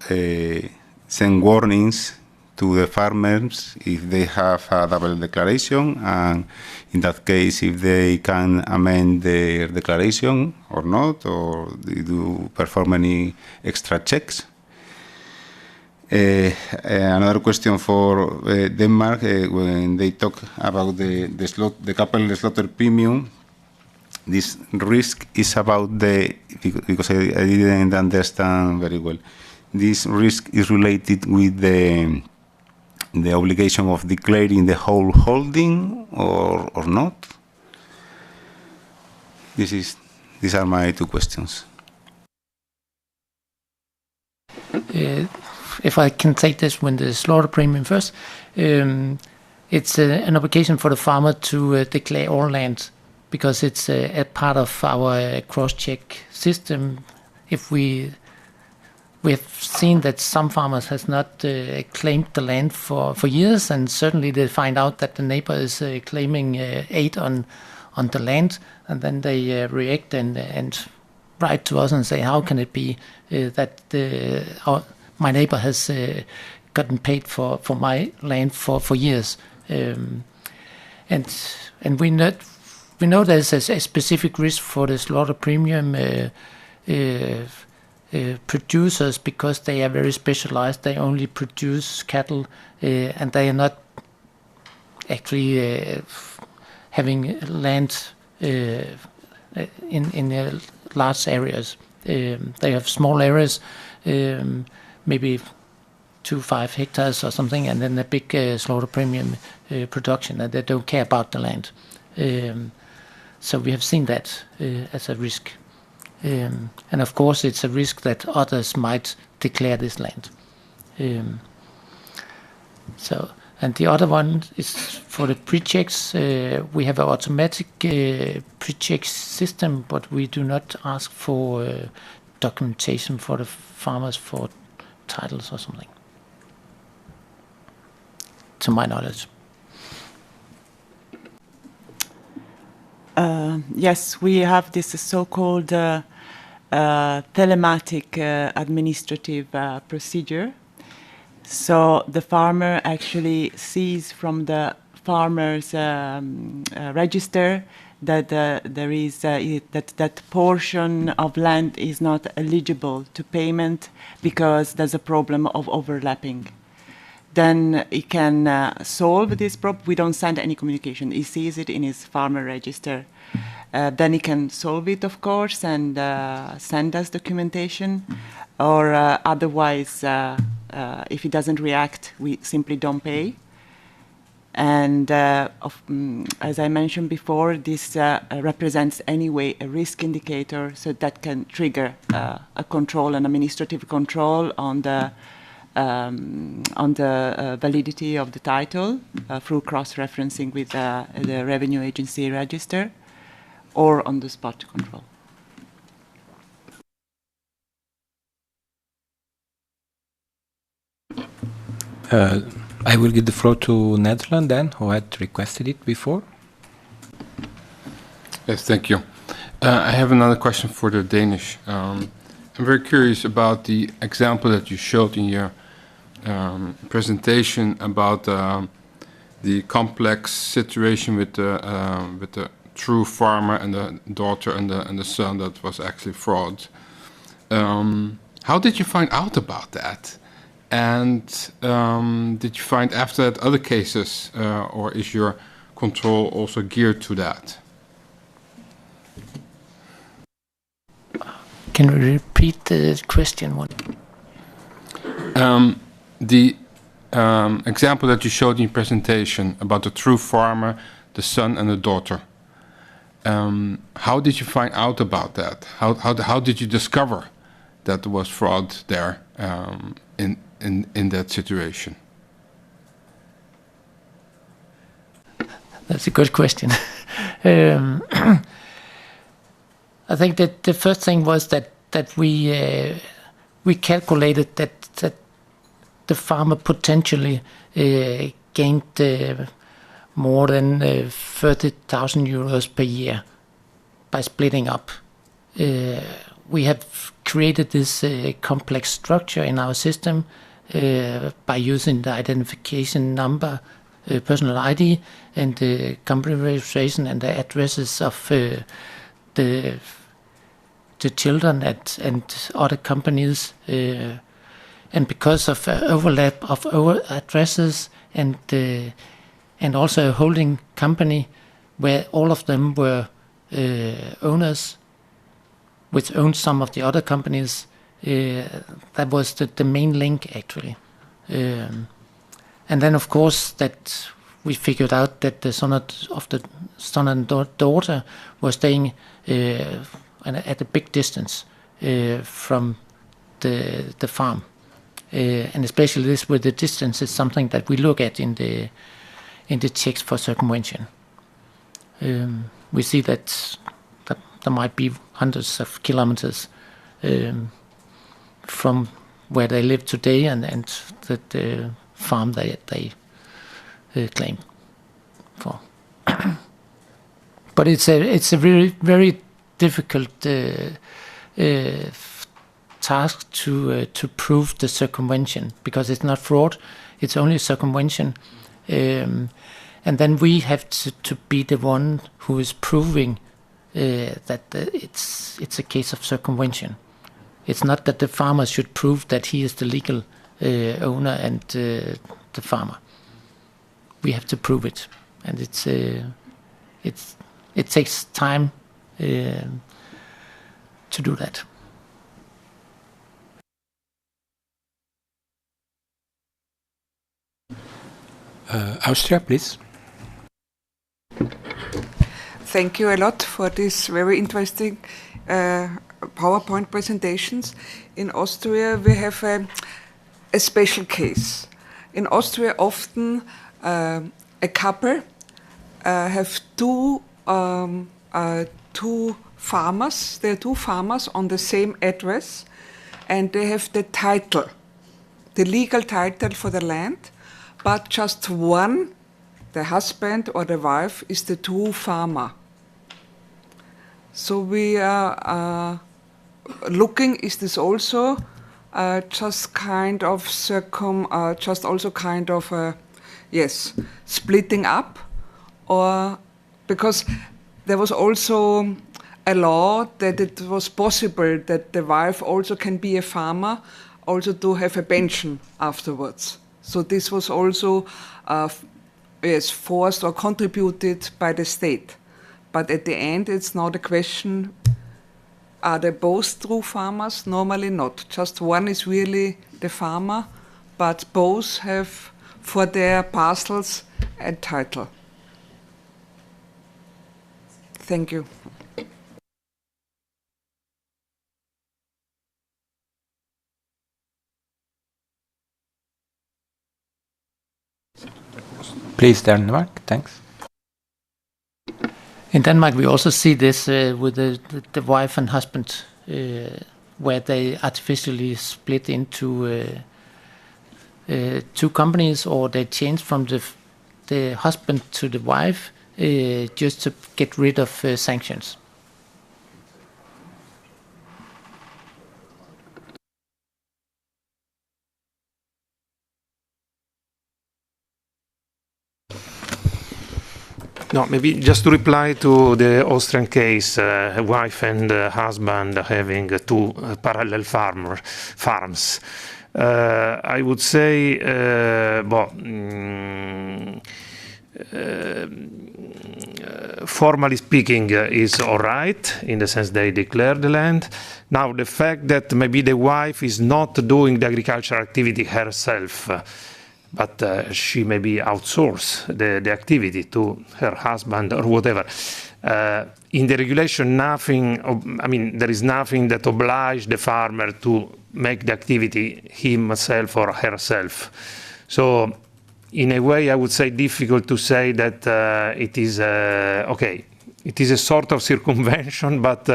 send warnings to the farmers if they have a double declaration, and in that case if they can amend their declaration or not, or they do perform any extra checks. Another question for Denmark, when they talk about the couple slaughter premium, this risk is about because I didn't understand very well. This risk is related with the obligation of declaring the whole holding or not? These are my 2 questions. If I can take this when the slaughter premium first, it's an obligation for the farmer to declare all land, because it's a part of our cross-check system. If we we have seen that some farmers has not claimed the land for years, and certainly they find out that the neighbor is claiming aid on the land, and then they react and write to us and say, how can it be that my neighbor has gotten paid for my land for years? And we know there's a specific risk for the slaughter premium producers, because they are very specialized. They only produce cattle, and they are not actually having land in large areas. They have small areas, maybe 2-5 hectares or something, and then a big slaughter premium production, and they don't care about the land. So we have seen that as a risk. And of course, it's a risk that others might declare this land. And the other one is for the pre-checks. We have an automatic pre-check system, but we do not ask for documentation for the farmers for titles or something, to my knowledge. Yes, we have this so-called telematic administrative procedure. So the farmer actually sees from the farmer's register that there is that portion of land is not eligible to payment because there's a problem of overlapping. Then he can solve this problem. We don't send any communication. He sees it in his farmer register. Then he can solve it, of course, and send us documentation. Or otherwise, if he doesn't react, we simply don't pay. And as I mentioned before, this represents anyway a risk indicator, so that can trigger a control, an administrative control on the validity of the title through cross-referencing with the revenue agency register, or on the spot control. I will give the floor to Netherlands then, who had requested it before. Yes, thank you. I have another question for the Danish. I'm very curious about the example that you showed in your presentation about the complex situation with the true farmer and the daughter and the son that was actually fraud. How did you find out about that? And did you find after that other cases, or is your control also geared to that? Can you repeat the question? The example that you showed in your presentation about the true farmer, the son and the daughter. How did you find out about that? How did you discover that there was fraud there in that situation? That's a good question. I think that the first thing was that we calculated that the farmer potentially gained more than 30,000 euros per year by splitting up. We have created this complex structure in our system by using the identification number, personal ID, and the company registration and the addresses of the children and other companies, and because of overlap of addresses and also a holding company where all of them were owners, which owned some of the other companies, that was the main link actually. And then of course that we figured out that the son and daughter were staying at a big distance from the farm. And especially this with the distance is something that we look at in the checks for circumvention. We see that there might be hundreds of kilometers from where they live today and the farm they claim for. But it's a very difficult task to prove the circumvention, because it's not fraud, it's only circumvention, and then we have to be the one who is proving that it's a case of circumvention. It's not that the farmer should prove that he is the legal owner and the farmer. We have to prove it, and it takes time to do that. Austria, please. Thank you a lot for this very interesting PowerPoint presentations. In Austria, we have a special case. In Austria, often a couple have two farmers. There are two farmers on the same address, and they have the title, the legal title for the land, but just one, the husband or the wife, is the true farmer. So we are looking, is this also just kind of splitting up, or because there was also a law that it was possible that the wife also can be a farmer, also to have a pension afterwards. So this was also forced or contributed by the state. But at the end, it's not a question, are they both true farmers? Normally not. Just one is really the farmer, but both have for their parcels a title. Thank you. Please, Denmark. Thanks. In Denmark, we also see this with the wife and husband, where they artificially split into two companies, or they change from the husband to the wife just to get rid of sanctions. No, maybe just to reply to the Austrian case, a wife and a husband having two parallel farms. I would say, formally speaking, is all right, in the sense they declare the land. Now, the fact that maybe the wife is not doing the agricultural activity herself, but she maybe outsource the activity to her husband or whatever. In the regulation, there is nothing that obliges the farmer to make the activity himself or herself. So, in a way, I would say difficult to say that it is okay. It is a sort of circumvention, but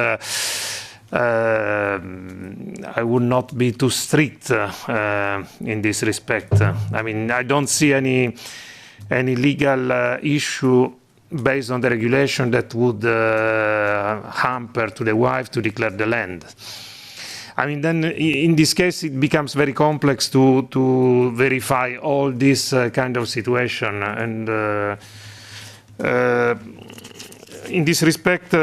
I would not be too strict in this respect. I don't see any legal issue based on the regulation that would hamper to the wife to declare the land. Then in this case it becomes very complex to verify all this kind of situation, and in this respect,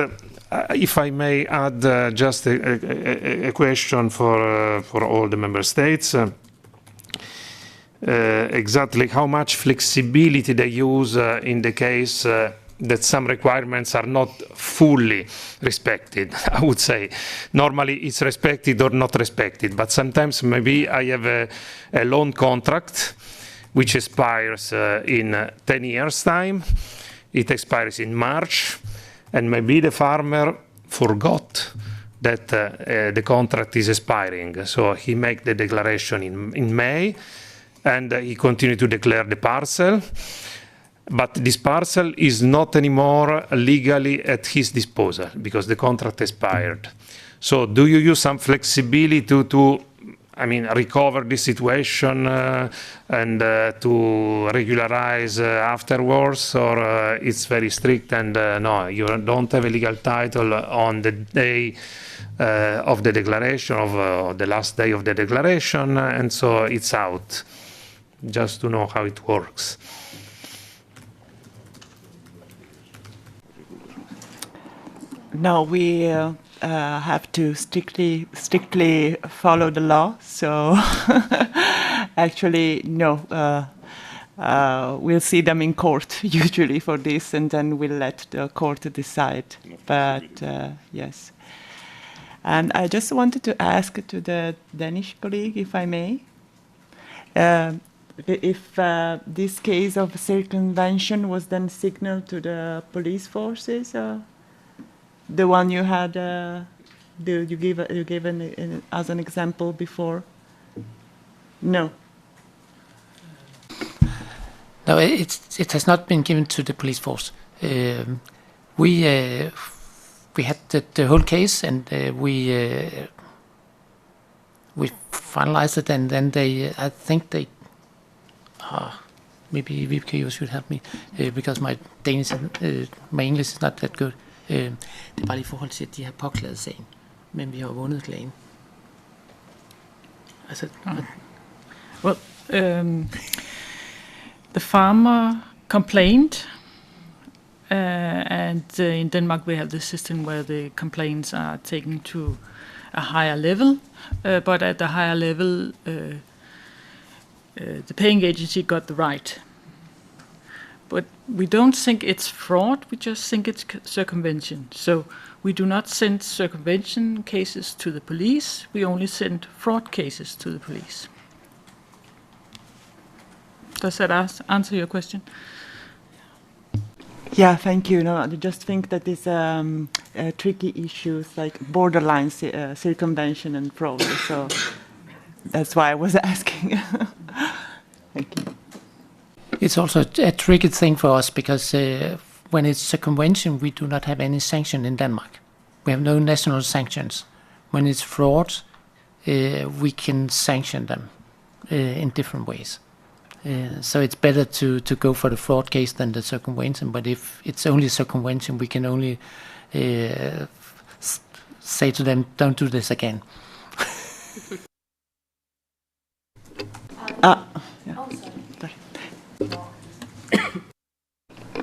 if I may add just a question for all the member states, exactly how much flexibility they use in the case that some requirements are not fully respected. I would say normally it's respected or not respected, but sometimes maybe I have a loan contract which expires in 10 years time. It expires in March, and maybe the farmer forgot that the contract is expiring. So he make the declaration in May, and he continued to declare the parcel. But this parcel is not anymore legally at his disposal because the contract expired. So do you use some flexibility to I mean, recover the situation and to regularize afterwards, or it's very strict and no, you don't have a legal title on the day of the declaration, of the last day of the declaration, and so it's out. Just to know how it works. No, we have to strictly follow the law. So actually, no, we'll see them in court usually for this, and then we'll let the court decide. But yes. And I just wanted to ask to the Danish colleague, if I may, if this case of circumvention was then signaled to the police forces, the one you had, you gave as an example before? No. No, it has not been given to the police force. We had the whole case, and we finalized it, and then I think they. Maybe Vibeke, you should help me, because my Danish, my English is not that good. Det er bare i forhold til, at de har påklaget sagen, men vi har vundet klagen. Altså, well, the farmer complained, and in Denmark we have the system where the complaints are taken to a higher level, but at the higher level, the paying agency got the right. But we don't think it's fraud, we just think it's circumvention. So we do not send circumvention cases to the police, we only send fraud cases to the police. Does that answer your question? Yeah, thank you. No, I just think that these tricky issues like borderline circumvention and fraud. So that's why I was asking. Thank you. It's also a tricky thing for us because when it's circumvention, we do not have any sanction in Denmark. We have no national sanctions. When it's fraud, we can sanction them in different ways. So it's better to go for the fraud case than the circumvention. But if it's only circumvention, we can only say to them, don't do this again. Yeah.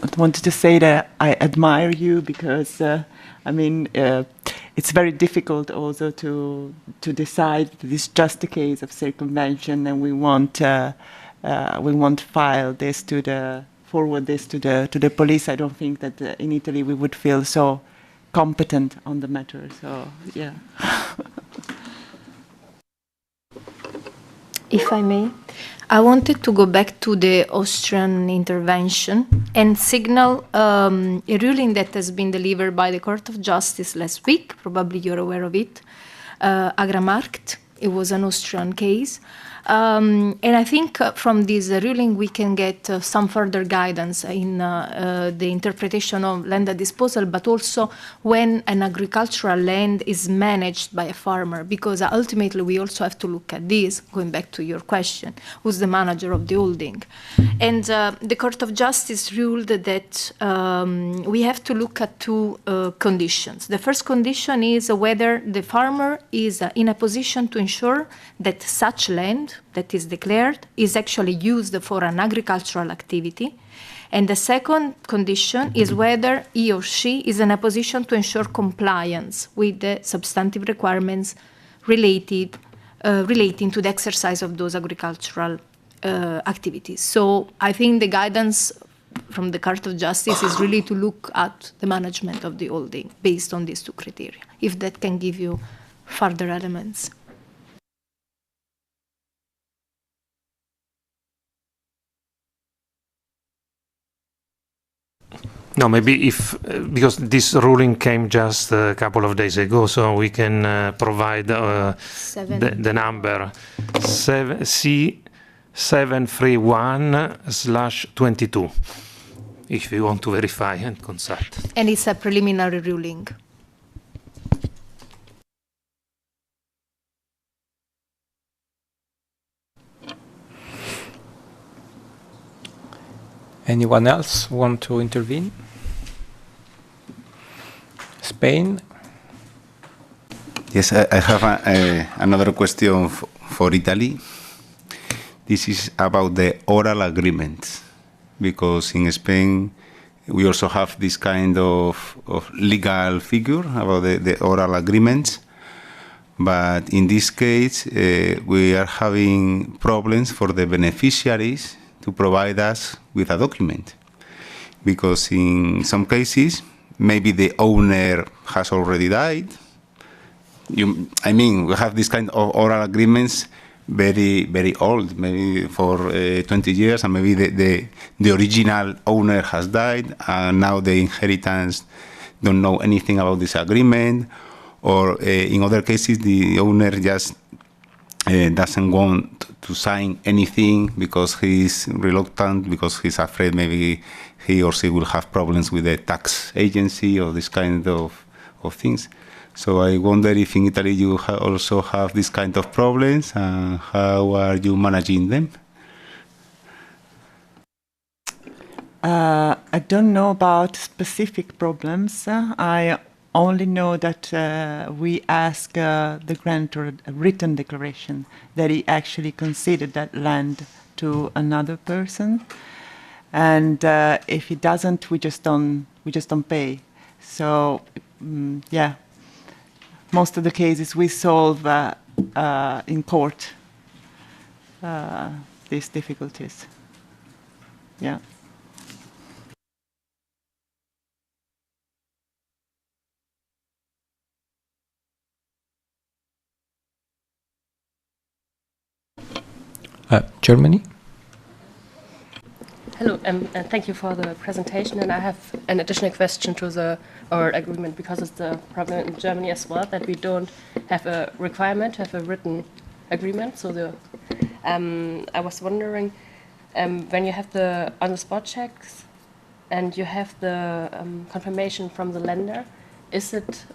I wanted to say that I admire you because, I mean, it's very difficult also to decide that it's just a case of circumvention, and we want file this forward this to the police. I don't think that in Italy we would feel so competent on the matter. So yeah. If I may, I wanted to go back to the Austrian intervention and signal a ruling that has been delivered by the Court of Justice last week. Probably you're aware of it. Agramarkt. It was an Austrian case. And I think from this ruling we can get some further guidance in the interpretation of land at disposal, but also when an agricultural land is managed by a farmer, because ultimately we also have to look at this, going back to your question, who's the manager of the holding. And the Court of Justice ruled that we have to look at two conditions. The first condition is whether the farmer is in a position to ensure that such land that is declared is actually used for an agricultural activity. And the second condition is whether he or she is in a position to ensure compliance with the substantive requirements relating to the exercise of those agricultural activities. So I think the guidance from the Court of Justice is really to look at the management of the holding based on these two criteria, if that can give you further elements. No, maybe because this ruling came just a couple of days ago, so we can provide the number C731/22 if you want to verify and consult. And it's a preliminary ruling. Anyone else want to intervene? Spain? Yes, I have another question for Italy. This is about the oral agreements, because in Spain we also have this kind of legal figure about the oral agreements. But in this case, we are having problems for the beneficiaries to provide us with a document. Because in some cases, maybe the owner has already died. We have this kind of oral agreements very, very old, maybe for 20 years, and maybe the original owner has died, and now the inheritance don't know anything about this agreement. Or in other cases, the owner just doesn't want to sign anything because he's reluctant, because he's afraid maybe he or she will have problems with the tax agency or this kind of things. So I wonder if in Italy you also have this kind of problems, and how are you managing them? I don't know about specific problems. I only know that we ask the grantor a written declaration that he actually conceded that land to another person, and if he doesn't, we just don't pay. So yeah, most of the cases we solve in court these difficulties. Yeah. Germany? Hello, and thank you for the presentation. And I have an additional question to the oral agreement, because it's the problem in Germany as well that we don't have a requirement to have a written agreement. So I was wondering, when you have the on-the-spot checks and you have the confirmation from the lender, is it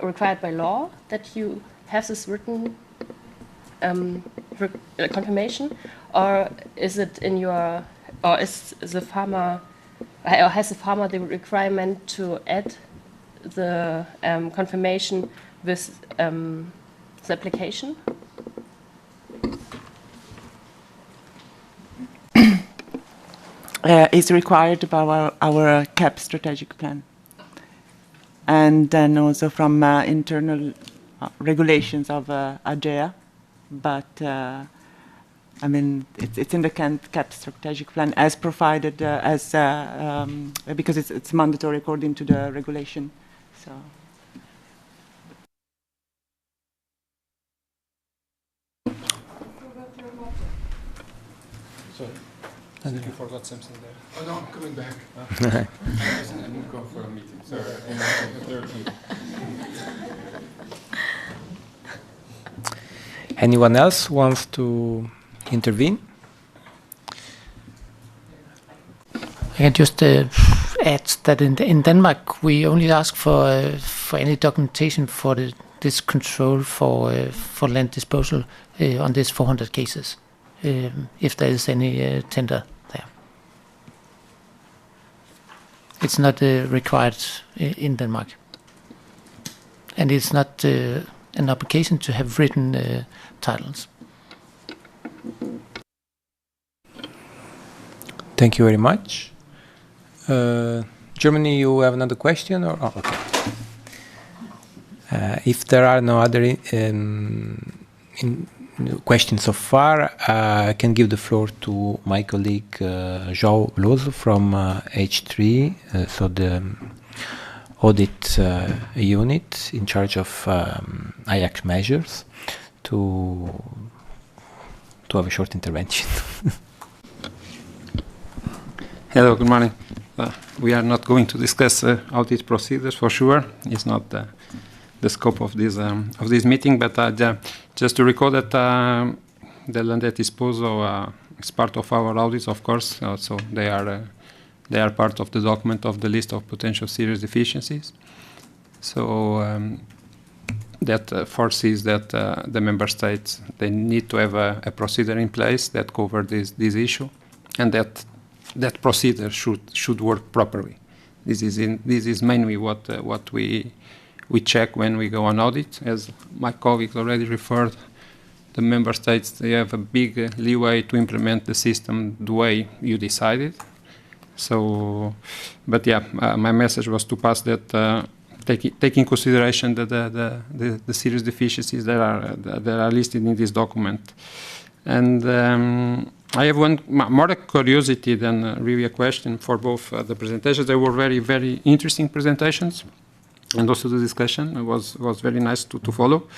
required by law that you have this written confirmation, or is it in your, or is the farmer, or has the farmer the requirement to add the confirmation with the application? Is required by our CAP strategic plan, and then also from internal regulations of AGEA. But I mean, it's in the CAP strategic plan as provided because it's mandatory according to the regulation. So. Sorry. I think you forgot something there. Oh no, I'm coming back. I need to go for a meeting. Sorry. Anyone else wants to intervene? I can just add that in Denmark we only ask for any documentation for this control for land disposal on these 400 cases, if there is any tender there. It's not required in Denmark, and it's not an obligation to have written titles. Thank you very much. Germany, you have another question? Or okay. If there are no other questions so far, I can give the floor to my colleague João Veloso from H3, so the audit unit in charge of IAC measures, to have a short intervention. Hello, good morning. We are not going to discuss audit procedures for sure. It's not the scope of this meeting, but just to recall that the land disposal is part of our audits, of course. So they are part of the document of the list of potential serious deficiencies. So that foresees that the member states, they need to have a procedure in place that covers this issue, and that that procedure should work properly. This is mainly what we check when we go on audit. As my colleagues already referred, the member states, they have a big leeway to implement the system the way you decided. So, but yeah, my message was to pass that take in consideration the serious deficiencies that are listed in this document. And I have one more curiosity than really a question for both the presentations. They were very, very interesting presentations, and also the discussion was very nice to follow.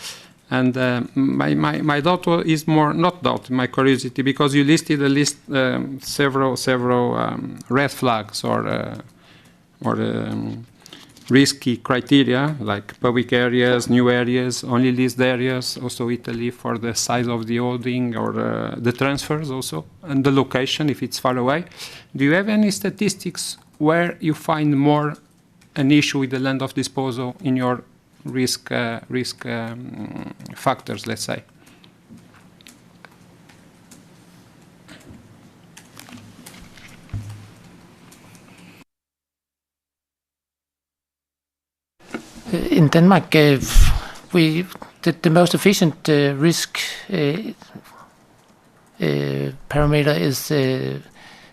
And my doubt is more, not doubt, my curiosity, because you listed several red flags or risky criteria, like public areas, new areas, only leased areas, also Italy for the size of the holding or the transfers also, and the location if it's far away. Do you have any statistics where you find more an issue with the land of disposal in your risk factors, let's say? In Denmark, the most efficient risk parameter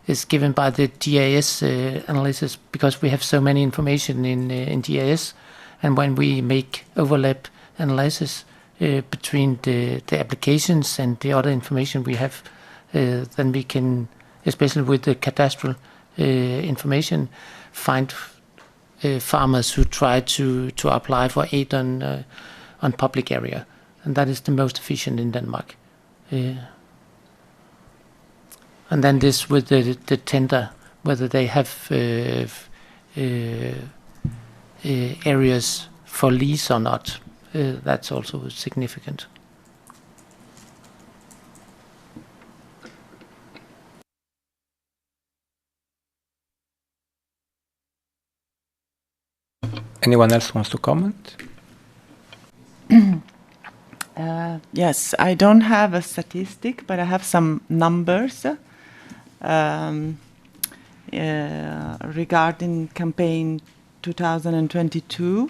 is given by the GIS analysis, because we have so many information in GIS, and when we make overlap analysis between the applications and the other information we have, then we can, especially with the cadastral information, find farmers who try to apply for aid on public area, and that is the most efficient in Denmark. And then this with the tender, whether they have areas for lease or not, that's also significant. Anyone else wants to comment? Yes, I don't have a statistic, but I have some numbers regarding campaign 2022,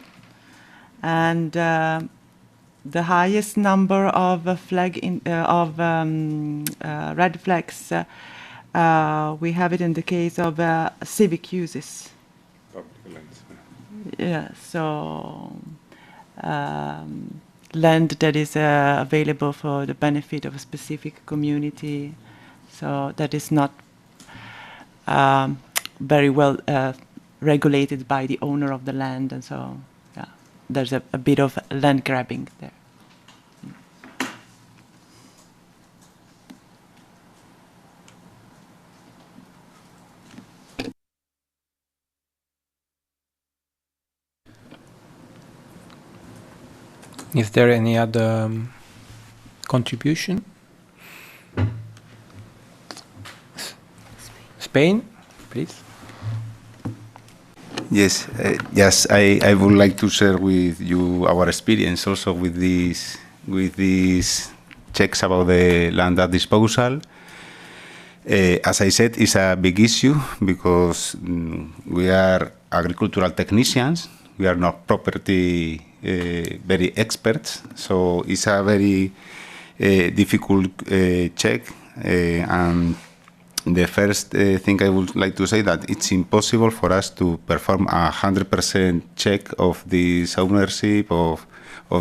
and the highest number of red flags we have it in the case of civic uses. Yeah, so land that is available for the benefit of a specific community, so that is not very well regulated by the owner of the land, and so yeah, there's a bit of land grabbing there. Is there any other contribution? Spain, please. Yes, yes. I would like to share with you our experience also with these checks about the land at disposal. As I said, it's a big issue because we are agricultural technicians. We are not property very experts, so it's a very difficult check. And the first thing I would like to say that it's impossible for us to perform 100% check of this ownership of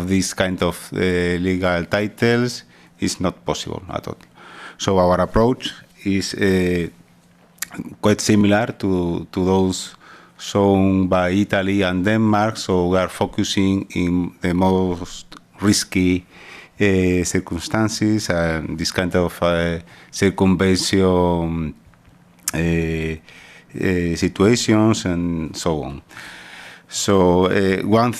this kind of legal titles. It's not possible at all. So our approach is quite similar to those shown by Italy and Denmark, so we are focusing in the most risky circumstances and this kind of circumvention situations and so on. So one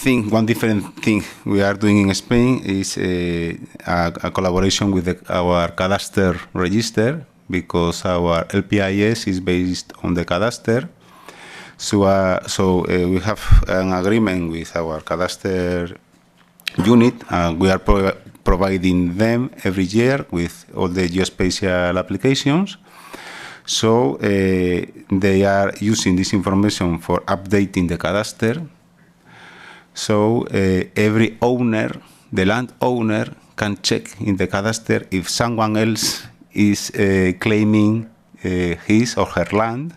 different thing we are doing in Spain is a collaboration with our cadastre register, because our LPIS is based on the cadastre. So we have an agreement with our cadastre unit, and we are providing them every year with all the geospatial applications. So they are using this information for updating the cadastre. So every owner, the landowner, can check in the cadastre if someone else is claiming his or her land,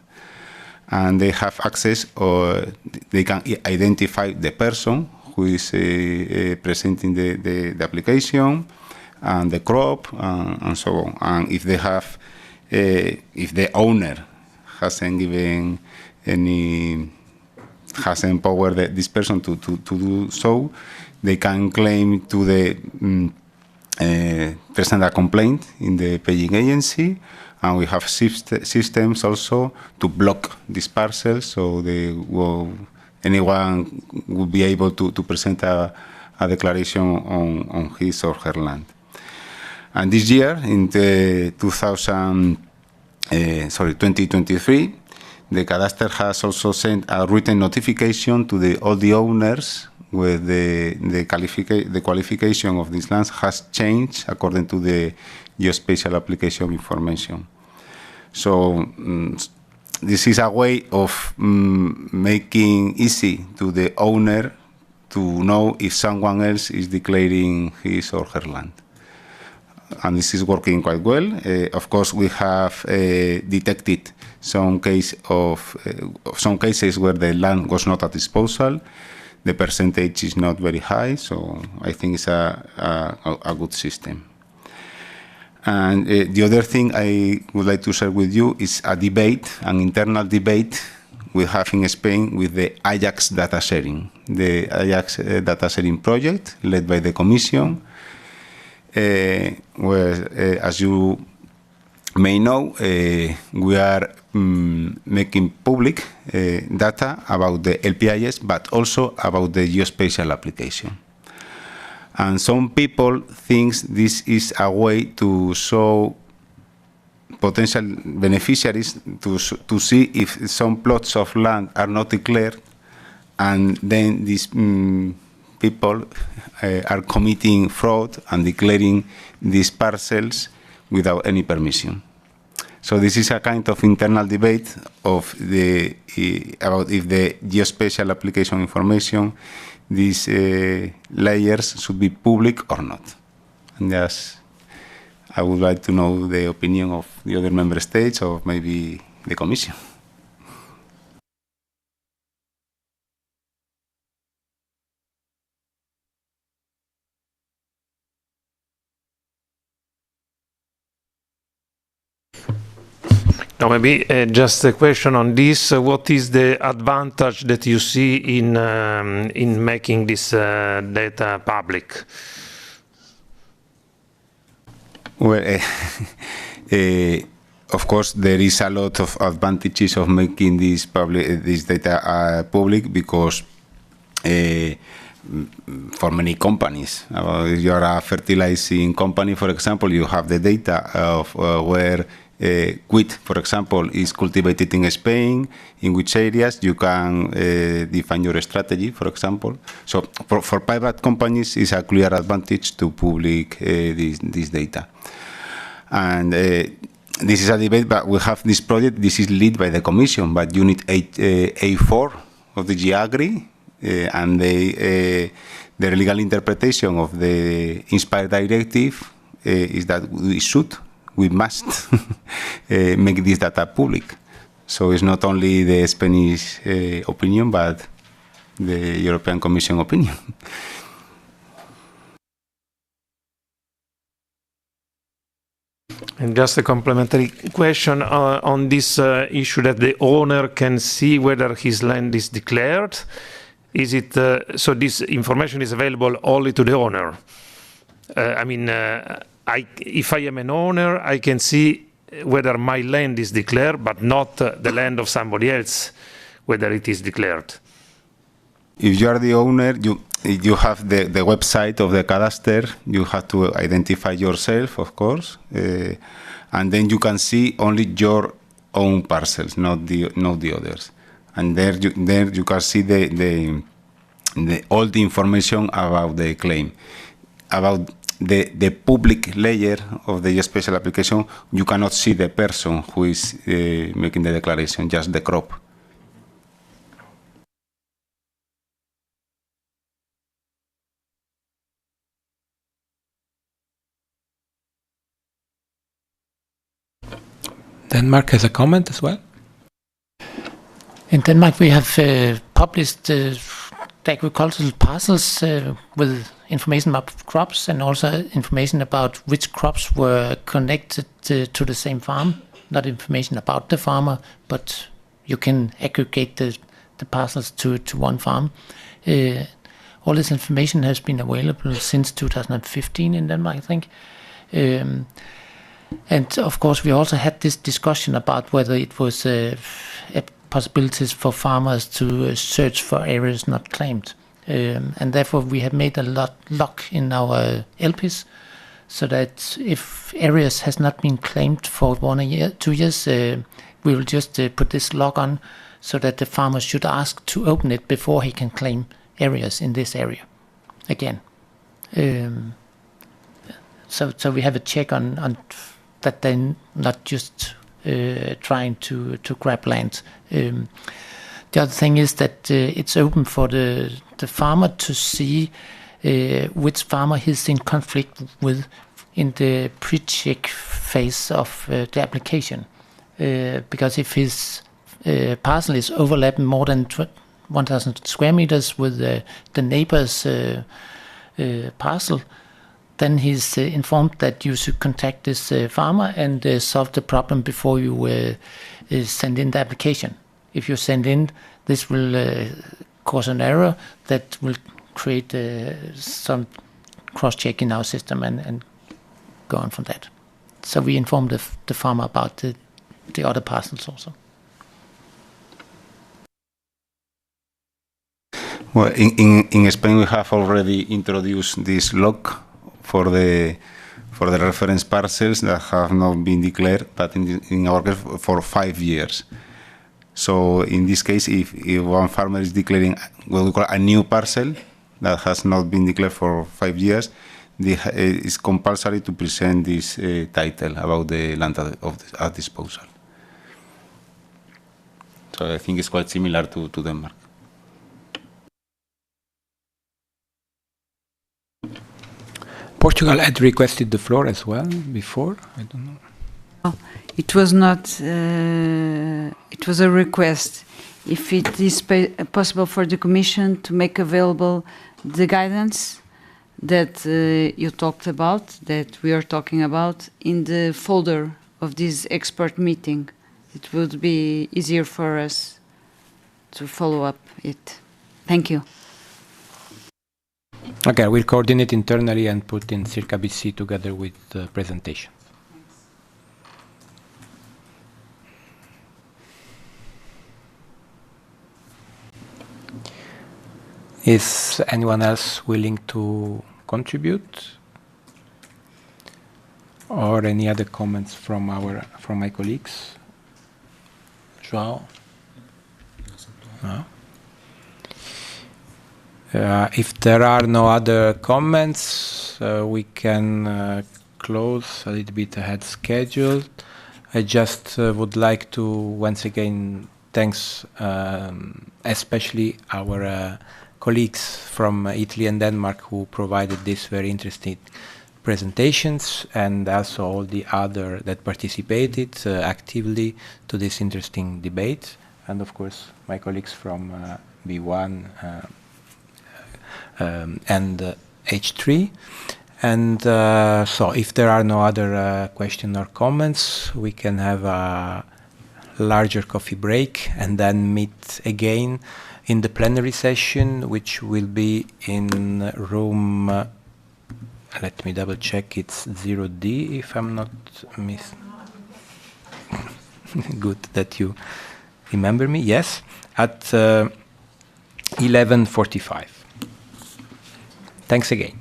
and they have access, or they can identify the person who is presenting the application and the crop and so on. And if they have, if the owner hasn't given any, hasn't empowered this person to do so, they can claim to the present a complaint in the paying agency, and we have systems also to block these parcels, so anyone will be able to present a declaration on his or her land. And this year, in the 2023, the cadastre has also sent a written notification to all the owners where the qualification of these lands has changed according to the geospatial application information. So this is a way of making easy to the owner to know if someone else is declaring his or her land. And this is working quite well. Of course, we have detected some cases where the land was not at disposal. The percentage is not very high, so I think it's a good system. And the other thing I would like to share with you is a debate, an internal debate we have in Spain with the Ajax data sharing. The Ajax data sharing project led by the Commission, where, as you may know, we are making public data about the LPIS, but also about the geospatial application. And some people think this is a way to show potential beneficiaries to see if some plots of land are not declared, and then these people are committing fraud and declaring these parcels without any permission. So this is a kind of internal debate of about if the geospatial application information, these layers should be public or not. And yes, I would like to know the opinion of the other member states or maybe the Commission. Now, maybe just a question on this. What is the advantage that you see in making this data public? Well, of course, there is a lot of advantages of making this data public, because for many companies, if you are a fertilizing company, for example, you have the data of where wheat, for example, is cultivated in Spain, in which areas. You can define your strategy, for example. So for private companies, it's a clear advantage to public this data. And this is a debate, but we have this project. This is led by the Commission, but Unit A4 of the GAGRI, and the legal interpretation of the Inspire Directive is that we must make this data public. So it's not only the Spanish opinion, but the European Commission opinion. And just a complementary question on this issue that the owner can see whether his land is declared. Is it so? This information is available only to the owner. I mean, if I am an owner, I can see whether my land is declared, but not the land of somebody else, whether it is declared. If you are the owner, you have the website of the cadastre. You have to identify yourself, of course, and then you can see only your own parcels, not the others. And there you can see all the information about the claim. the public layer of the special application, you cannot see the person who is making the declaration, just the crop. Denmark has a comment as well. In Denmark, we have published the agricultural parcels with information about crops and also information about which crops were connected to the same farm. Not information about the farmer, but you can aggregate the parcels to one farm. All this information has been available since 2015 in Denmark, I think. And of course, we also had this discussion about whether it was possibilities for farmers to search for areas not claimed. And therefore, we have made a lock in our LPs, so that if areas has not been claimed for 1 year, 2 years, we will just put this lock on, so that the farmer should ask to open it before he can claim areas in this area again. So we have a check on that they're not just trying to grab land. The other thing is that it's open for the farmer to see which farmer he's in conflict with in the pre-check phase of the application. Because if his parcel is overlapping more than 1,000 square meters with the neighbor's parcel, then he's informed that you should contact this farmer and solve the problem before you send in the application. If you send in, this will cause an error that will create some cross-check in our system and go on from that. So we inform the farmer about the other parcels also. Well, in Spain, we have already introduced this lock for the reference parcels that have not been declared, but in our case for 5 years. So in this case, if one farmer is declaring what we call a new parcel that has not been declared for 5 years, it's compulsory to present this title about the land at disposal. So I think it's quite similar to Denmark. Portugal had requested the floor as well before. I don't know. It was not. It was a request. If it is possible for the Commission to make available the guidance that you talked about, that we are talking about, in the folder of this expert meeting, it would be easier for us to follow up it. Thank you. Okay, we'll coordinate internally and put in Circa BC together with the presentation. Is anyone else willing to contribute? Or any other comments from my colleagues? João? No? If there are no other comments, we can close a little bit ahead schedule. I just would like to once again thanks especially our colleagues from Italy and Denmark who provided these very interesting presentations, and also all the other that participated actively to this interesting debate, and of course my colleagues from B1 and H3. And so if there are no other questions or comments, we can have a larger coffee break and then meet again in the plenary session, which will be in room, let me double check, it's 0D if I'm not good that you remember me, yes, at 11:45. Thanks again.